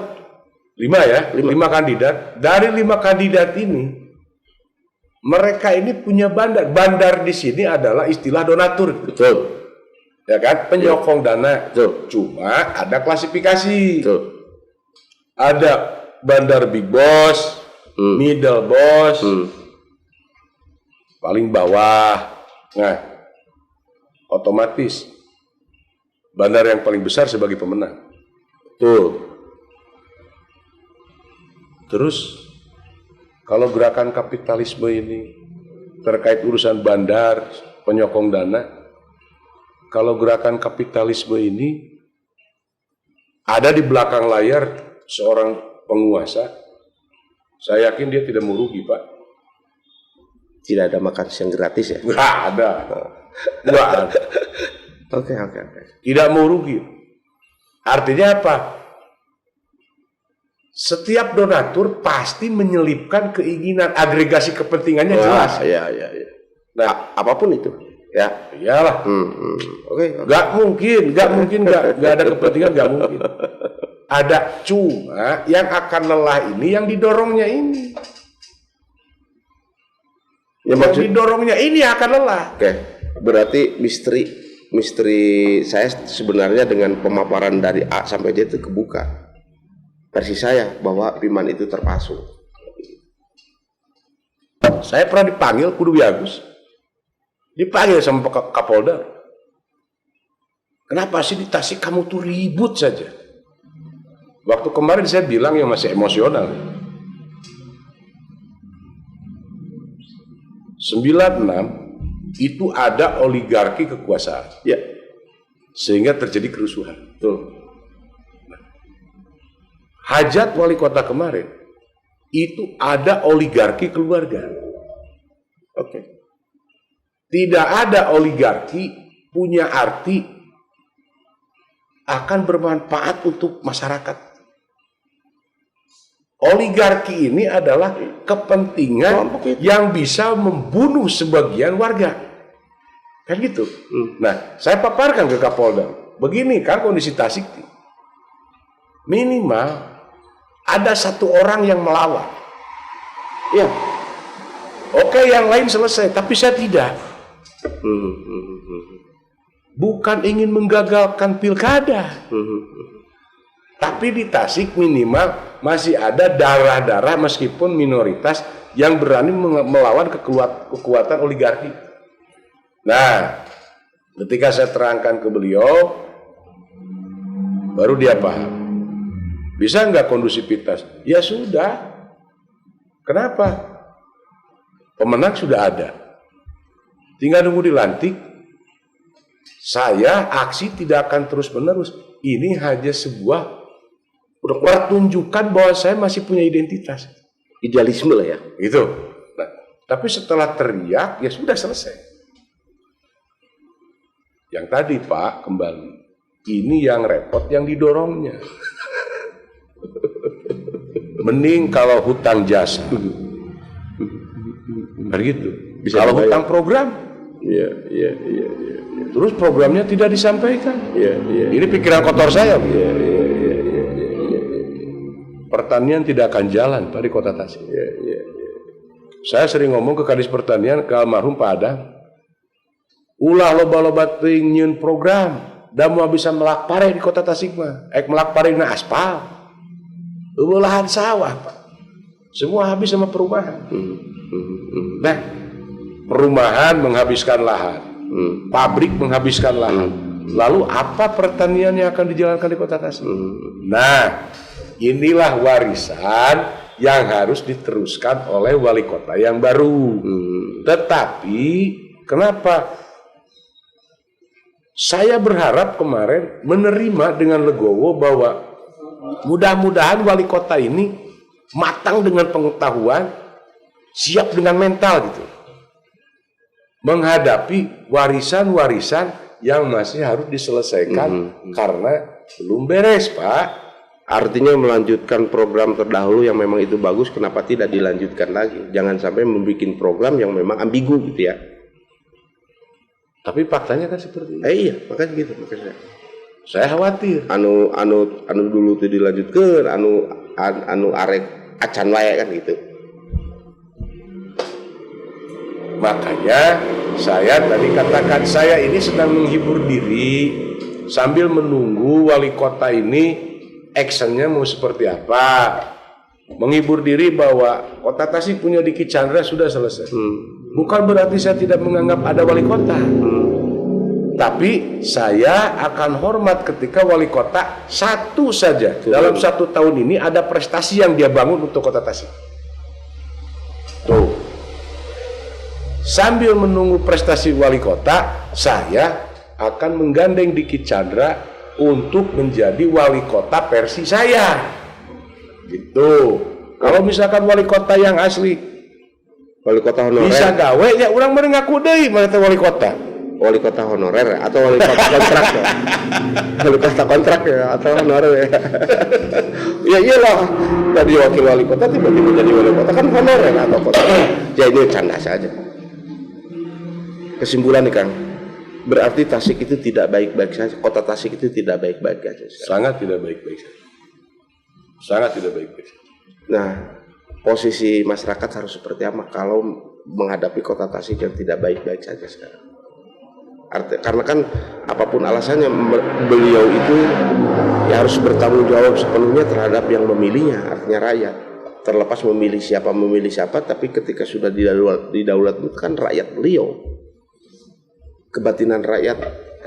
5 ya, 5 kandidat. Dari 5 kandidat ini, mereka ini punya bandar. Bandar di sini adalah istilah donatur. Betul. Ya kan, penyokong dana. Betul. Cuma ada klasifikasi. Betul. Ada bandar big boss, middle boss, paling bawah. Nah, otomatis bandar yang paling besar sebagai pemenang. Betul. Terus kalau gerakan kapitalisme ini terkait urusan bandar, penyokong dana, kalau gerakan kapitalisme ini ada di belakang layar seorang penguasa, saya yakin dia tidak mau rugi, Pak. Tidak ada makan siang gratis ya? Nggak ada. Nggak ada. Oke. Tidak mau rugi. Artinya apa? Setiap donatur pasti menyelipkan keinginan, agregasi kepentingannya jelas. Iya. Nah, apapun itu. Ya. Iyalah. Oke. Nggak mungkin nggak ada kepentingan, nggak mungkin. Ada, cuma yang akan lelah ini yang didorongnya ini. Yang didorongnya ini akan lelah. Oke. Berarti misteri saya sebenarnya dengan pemaparan dari A sampai Z itu kebuka. Versi saya bahwa Piman itu terpasung. Saya pernah dipanggil Kudu Wiagus, dipanggil sama Kapolda. Kenapa sih di Tasik kamu tuh ribut saja? Waktu kemarin saya bilang yang masih emosional. 96 itu ada oligarki kekuasaan. Ya. Sehingga terjadi kerusuhan. Betul. Hajat wali kota kemarin itu ada oligarki keluarga. Oke. Tidak ada oligarki punya arti akan bermanfaat untuk masyarakat. Oligarki ini adalah kepentingan yang bisa membunuh sebagian warga. Kan gitu. Nah, saya paparkan ke Kapolda. Begini kan kondisi Tasik. Minimal ada 1 orang yang melawan. Ya. Oke, yang lain selesai, tapi saya tidak. Bukan ingin menggagalkan pilkada. Tapi di Tasik minimal masih ada darah-darah meskipun minoritas yang berani melawan kekuatan oligarki. Nah, ketika saya terangkan ke beliau, baru dia paham. Bisa nggak kondusivitas? Ya sudah. Kenapa? Pemenang sudah ada. Tinggal nunggu dilantik. Saya aksi tidak akan terus-menerus. Ini hanya sebuah pertunjukan bahwa saya masih punya identitas. Idealisme lah ya. Gitu. Nah, tapi setelah teriak, ya sudah selesai. Yang tadi Pak, kembali. Ini yang repot, yang didorongnya. Mending kalau hutang jasa. Begitu. Kalau hutang program. Iya. Terus programnya tidak disampaikan. Iya. Ini pikiran kotor saya. Iya. Pertanian tidak akan jalan Pak di Kota Tasik. Iya. Saya sering ngomong ke Kadis Pertanian, ke almarhum Pak Adang. Ulah loba-loba teuing nyieun program. Da mau bisa melak pare di Kota Tasik mah. Melak pare na aspal. Lahan sawah Pak. Semua habis sama perumahan. Nah, perumahan menghabiskan lahan, pabrik menghabiskan lahan. Lalu apa pertanian yang akan dijalankan di Kota Tasik? Nah, inilah warisan yang harus diteruskan oleh wali kota yang baru. Tetapi kenapa Saya berharap kemarin menerima dengan legowo bahwa mudah-mudahan wali kota ini matang dengan pengetahuan, siap dengan mental gitu, menghadapi warisan-warisan yang masih harus diselesaikan karena belum beres, Pak. Artinya melanjutkan program terdahulu yang memang itu bagus, kenapa tidak dilanjutkan lagi? Jangan sampai membuat program yang memang ambigu gitu ya. Tapi faktanya kan seperti itu. Iya, makanya gitu, makanya. Saya khawatir. Anu dulu tuh dilanjutkan, anu arek acan wae kan gitu. Makanya saya tadi katakan saya ini sedang menghibur diri sambil menunggu wali kota ini actionnya mau seperti apa. Menghibur diri bahwa Kota Tasik punya Diki Chandra sudah selesai. Bukan berarti saya tidak menganggap ada wali kota. Tapi saya akan hormat ketika wali kota satu saja dalam 1 tahun ini ada prestasi yang dia bangun untuk Kota Tasik. Tuh. Sambil menunggu prestasi wali kota, saya akan menggandeng Diki Chandra untuk menjadi wali kota versi saya. Gitu. Kalau misalkan wali kota yang asli, Wali kota honorer. bisa gawe ya orang mengaku deui mana teh wali kota. Wali kota honorer atau wali kota kontrak ya? Wali kota kontrak ya atau honorer ya? Ya iyalah, tadi wakil wali kota tiba-tiba jadi wali kota kan honorer atau kontrak. Ya ini canda saja. Kesimpulan nih Kang, berarti Tasik itu tidak baik-baik saja. Kota Tasik itu tidak baik-baik saja. Sangat tidak baik-baik saja. Sangat tidak baik-baik saja. Nah, posisi masyarakat harus seperti apa kalau menghadapi Kota Tasik yang tidak baik-baik saja sekarang? Karena kan apapun alasannya beliau itu ya harus bertanggung jawab sepenuhnya terhadap yang memilihnya, artinya rakyat. Terlepas memilih siapa, tapi ketika sudah didaulat itu kan rakyat beliau. Kebatinan rakyat.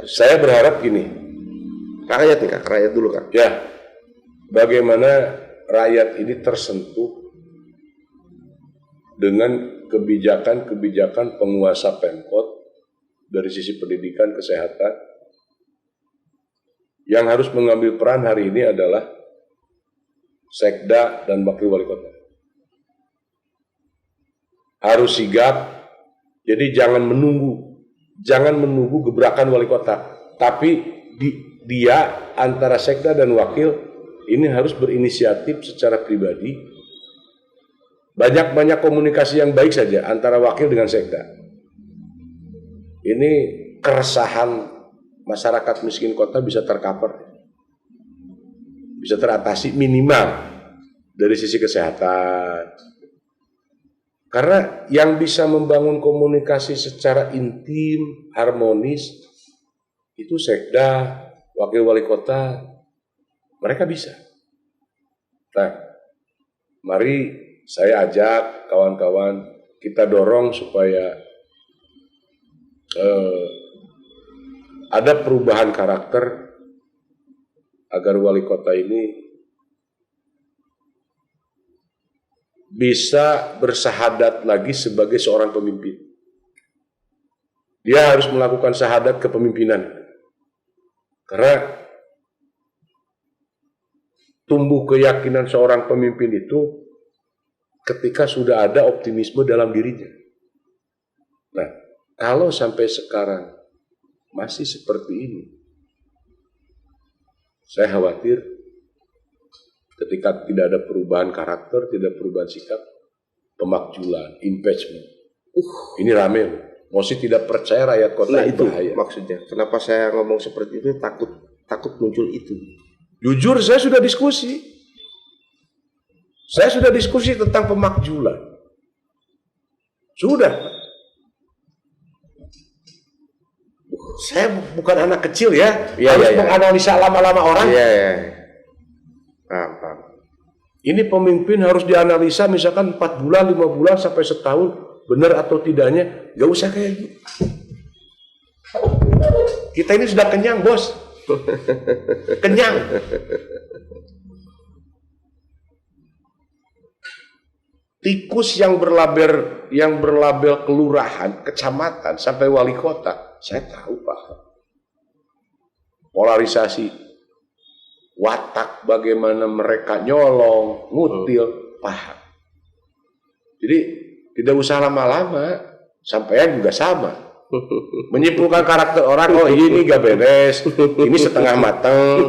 Saya berharap gini. Rakyat nih Kak, rakyat dulu Kak. Ya, bagaimana rakyat ini tersentuh dengan kebijakan-kebijakan penguasa Pemkot dari sisi pendidikan, kesehatan. Yang harus mengambil peran hari ini adalah Sekda dan Wakil Wali Kota. Harus sigap, jadi jangan menunggu gebrakan wali kota, tapi dia antara Sekda dan Wakil ini harus berinisiatif secara pribadi. Banyak komunikasi yang baik saja antara Wakil dengan Sekda. Ini keresahan masyarakat miskin kota bisa tercover, bisa teratasi minimal dari sisi kesehatan. Karena yang bisa membangun komunikasi secara intim, harmonis, itu Sekda, Wakil Wali Kota, mereka bisa. Nah, mari saya ajak kawan-kawan, kita dorong supaya ada perubahan karakter agar Wali Kota ini bisa bersahadat lagi sebagai seorang pemimpin. Dia harus melakukan syahadat kepemimpinan. Karena tumbuh keyakinan seorang pemimpin itu ketika sudah ada optimisme dalam dirinya. Nah, kalau sampai sekarang masih seperti ini, saya khawatir ketika tidak ada perubahan karakter, tidak perubahan sikap, pemakzulan, impeachment. Ini rame loh. Masih tidak percaya rakyat kota. Nah itu bahaya. maksudnya. Kenapa saya ngomong seperti itu? Takut muncul itu. Jujur saya sudah diskusi. Saya sudah diskusi tentang pemakzulan. Sudah. Saya bukan anak kecil ya. Harus menganalisa lama-lama orang. Iya. Paham. Ini pemimpin harus dianalisa misalkan 4 bulan, 5 bulan sampai setahun, benar atau tidaknya, gak usah kayak gitu. Kita ini sudah kenyang, bos. Kenyang. Tikus yang berlabel kelurahan, kecamatan, sampai wali kota, saya tahu Pak. polarisasi watak, bagaimana mereka nyolong, ngutil, paham. Jadi tidak usah lama-lama, sampean juga sama. Menyimpulkan karakter orang, oh ini gak beres, ini setengah mateng,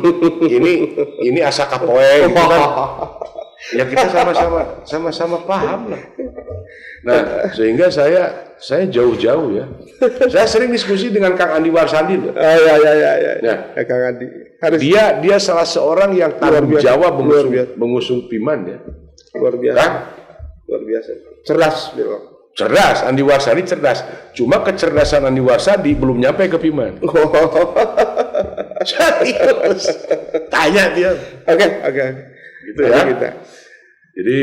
ini asa kapoe, gitu kan. Ya kita sama-sama paham lah. Nah, sehingga saya jauh-jauh ya. Saya sering diskusi dengan Kang Andi Warsandi loh. Ya. Nah, Kang Andi. Harus dia salah seorang yang tanggung jawab mengusung Piman ya. luar biasa. Kan? Luar biasa. Cerdas, bilang. Cerdas, Andi Warsadi cerdas. Cuma kecerdasan Andi Warsadi belum nyampe ke Piman. Serius. Tanya dia. Oke. Gitu ya. Jadi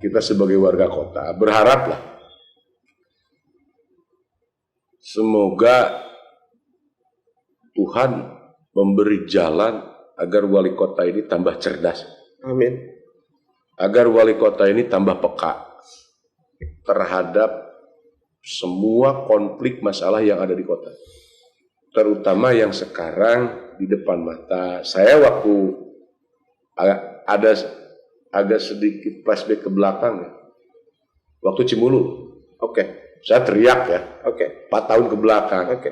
kita sebagai warga kota berharaplah semoga Tuhan memberi jalan agar wali kota ini tambah cerdas. Amin. Agar wali kota ini tambah peka terhadap semua konflik masalah yang ada di kota. Terutama yang sekarang di depan mata. Saya waktu ada agak sedikit flashback ke belakang ya. Waktu Cimulu. Oke. Saya teriak ya. Oke. 4 tahun ke belakang. Oke.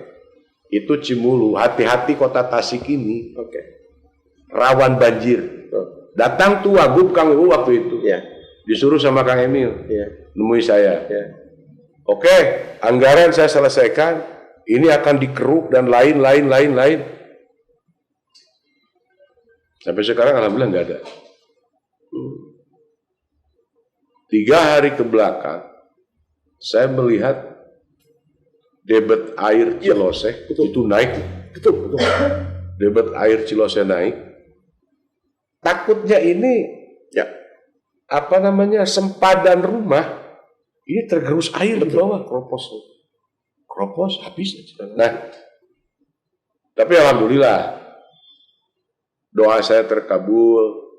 Itu Cimulu, hati-hati kota Tasik ini Oke. rawan banjir. Datang tuh Wagub Kang U waktu itu. Ya. Disuruh sama Kang Emil. Ya. Nemui saya. Ya. Oke, anggaran saya selesaikan. Ini akan dikeruk dan lain. Sampai sekarang alhamdulillah nggak ada. 3 hari ke belakang, saya melihat debit air Ciloseh itu naik. Betul. Debit air Ciloseh naik. Takutnya ini Ya. sempadan rumah ini tergerus air di bawah. Kropos habis aja. Nah, tapi alhamdulillah doa saya terkabul.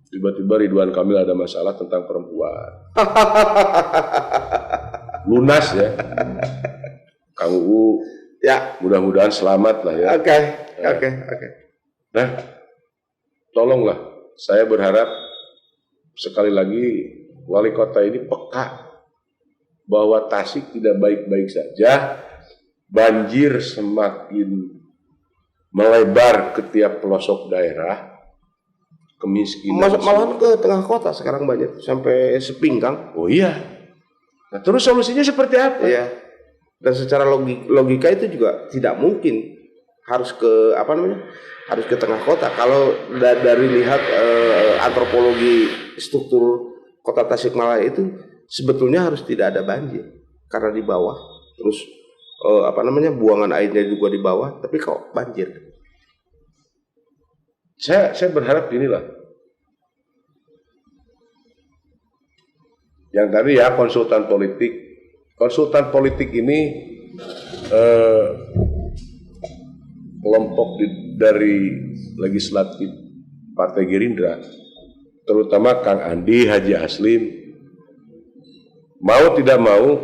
Tiba-tiba Ridwan Kamil ada masalah tentang perempuan. Lunas ya. Kang UU Ya. mudah-mudahan selamat lah ya. Oke. Nah, tolonglah, saya berharap sekali lagi wali kota ini peka bahwa Tasik tidak baik-baik saja, banjir semakin melebar ke tiap pelosok daerah, kemiskinan. Malahan ke tengah kota sekarang banyak sampai sepinggang. Oh iya. Nah, terus solusinya seperti apa? Iya. Dan secara logika itu juga tidak mungkin harus ke harus ke tengah kota. Kalau dari lihat antropologi struktur kota Tasikmalaya itu sebetulnya harus tidak ada banjir karena di bawah. Terus buangan airnya juga di bawah, tapi kok banjir. Saya berharap inilah. Yang tadi ya konsultan politik ini kelompok dari legislatif Partai Gerindra, terutama Kang Andi, Haji Aslim, mau tidak mau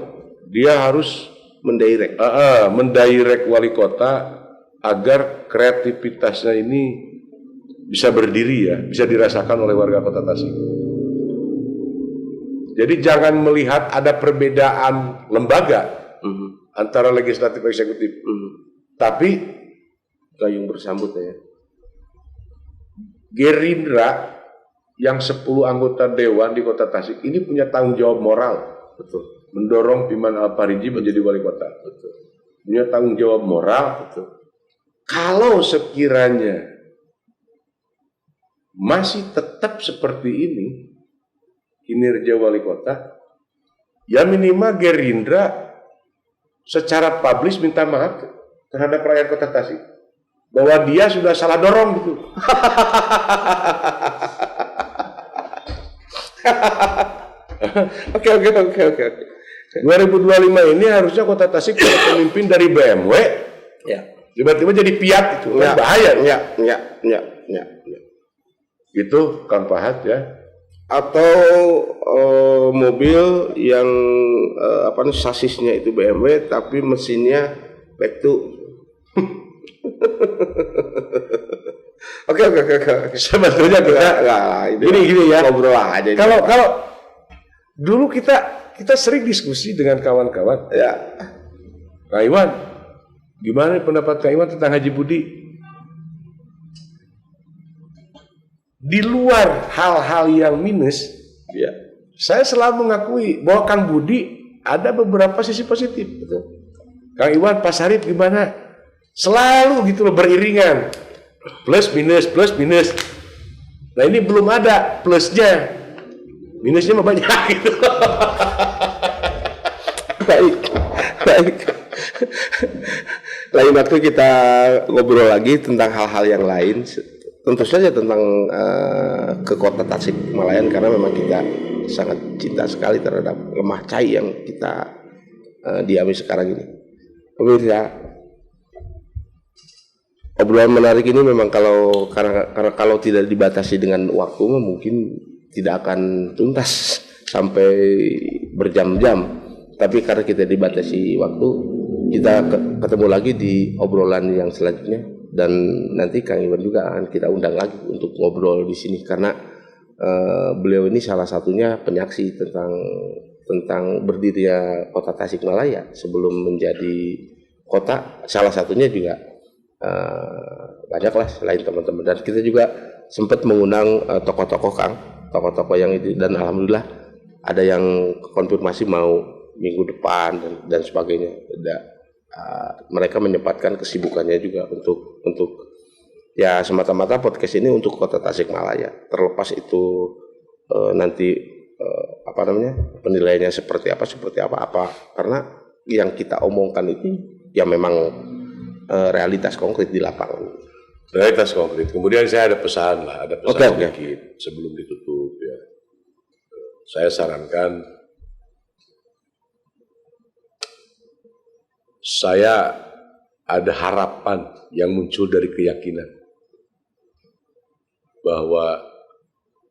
dia harus mendirect wali kota agar kreativitasnya ini bisa berdiri ya, bisa dirasakan oleh warga kota Tasik. Jadi jangan melihat ada perbedaan lembaga antara legislatif eksekutif, tapi Gayung bersambut ya. Gerindra yang 10 anggota dewan di kota Tasik ini punya tanggung jawab moral, Betul. mendorong Piman Alpariji menjadi wali kota. Betul. Punya tanggung jawab moral. Betul. Kalau sekiranya masih tetap seperti ini kinerja wali kota, ya minimal Gerindra secara publis minta maaf terhadap rakyat kota Tasik bahwa dia sudah salah dorong gitu. Oke. 2025 ini harusnya kota Tasik punya pemimpin dari BMW, Ya. tiba-tiba jadi Fiat itu, kan bahaya. Ya. Itu Kang Pahat ya. Atau mobil yang sasisnya itu BMW tapi mesinnya back to Oke. Sebetulnya kita gini ya. Ngobrol aja. Kalau dulu kita sering diskusi dengan kawan-kawan. Ya. Kak Iwan, gimana pendapat Kak Iwan tentang Haji Budi? Di luar hal-hal yang minus, Ya. saya selalu mengakui bahwa Kang Budi ada beberapa sisi positif. Betul. Kang Iwan, Pak Sarip gimana? Selalu gitu loh beriringan. Plus minus. Nah ini belum ada plusnya. Minusnya mah banyak gitu. Baik. Lain waktu kita ngobrol lagi tentang hal-hal yang lain. Tentu saja tentang ke kota Tasikmalaya, karena memang kita sangat cinta sekali terhadap lemah cai yang kita diami sekarang ini. Pemirsa, obrolan menarik ini memang karena kalau tidak dibatasi dengan waktu mungkin tidak akan tuntas sampai berjam-jam. Tapi karena kita dibatasi waktu, kita ketemu lagi di obrolan yang selanjutnya, dan nanti Kang Iwan juga akan kita undang lagi untuk ngobrol di sini, karena beliau ini salah satunya penyaksi tentang berdirinya kota Tasikmalaya sebelum menjadi kota. Salah satunya juga banyaklah selain teman-teman, dan kita juga sempat mengundang tokoh-tokoh yang itu, dan alhamdulillah ada yang konfirmasi mau minggu depan dan sebagainya. Mereka menyempatkan kesibukannya juga untuk ya semata-mata podcast ini untuk kota Tasikmalaya. Terlepas itu nanti penilaiannya seperti apa, karena yang kita omongkan itu ya memang realitas konkret di lapangan. Realitas konkret. Kemudian saya ada pesan sedikit sebelum ditutup ya. Saya sarankan, saya ada harapan yang muncul dari keyakinan bahwa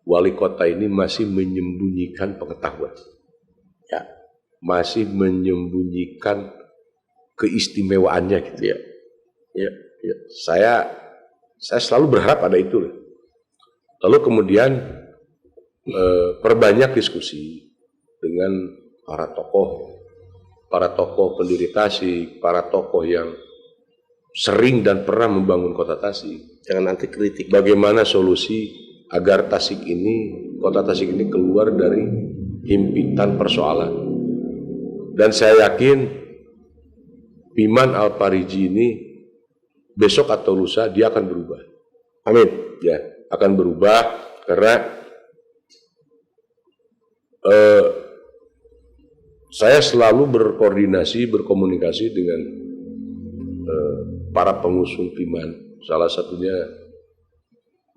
wali kota ini masih menyembunyikan pengetahuan, ya, masih menyembunyikan keistimewaannya gitu ya. Ya. Saya selalu berharap ada itu. Lalu kemudian perbanyak diskusi dengan para tokoh pendiri Tasik, para tokoh yang sering dan pernah membangun kota Tasik. Jangan nanti kritik. Bagaimana solusi agar kota Tasik ini keluar dari himpitan persoalan. Dan saya yakin Piman Alpariji ini besok atau lusa dia akan berubah. Amin. Ya, akan berubah karena saya selalu berkomunikasi dengan para pengusung Piman, salah satunya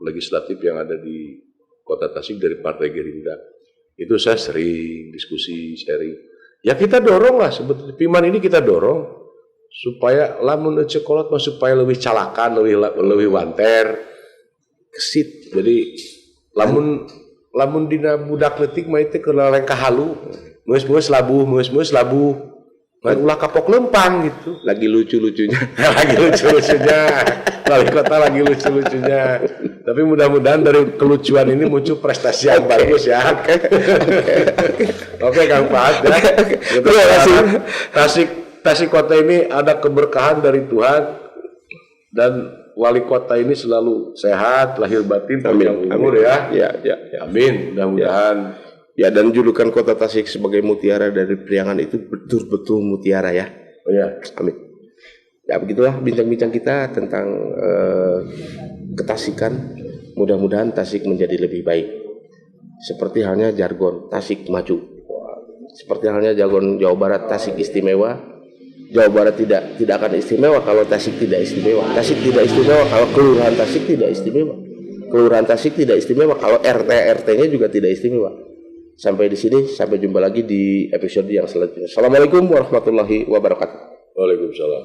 legislatif yang ada di Kota Tasik dari Partai Gerindra. Itu saya sering diskusi, sharing. Ya kita dorong lah, sebetulnya Piman ini kita dorong supaya lamun cekolot supaya lebih calakan, lebih wanter, kesit. Jadi lamun dina budak letik mah itu kena lengkah halu. Meus labuh, main ulah kapok lempang gitu. Lagi lucu-lucunya. Wali kota lagi lucu-lucunya. Tapi mudah-mudahan dari kelucuan ini muncul prestasi yang bagus ya. Oke Kang Fuad ya. Terima kasih. Tasik kota ini ada keberkahan dari Tuhan, dan wali kota ini selalu sehat, lahir batin, panjang umur ya. Ya. Amin. Mudah-mudahan. Ya, dan julukan kota Tasik sebagai mutiara dari Priangan itu betul-betul mutiara ya. Oh ya, amin. Ya begitulah bincang-bincang kita tentang ketasikan. Mudah-mudahan Tasik menjadi lebih baik. Seperti halnya jargon Tasik maju. Seperti halnya jargon Jawa Barat Tasik istimewa. Jawa Barat tidak akan istimewa kalau Tasik tidak istimewa. Tasik tidak istimewa kalau kelurahan Tasik tidak istimewa. Kelurahan Tasik tidak istimewa kalau RT-nya juga tidak istimewa. Sampai di sini, sampai jumpa lagi di episode yang selanjutnya. Assalamualaikum warahmatullahi wabarakatuh. Waalaikumsalam.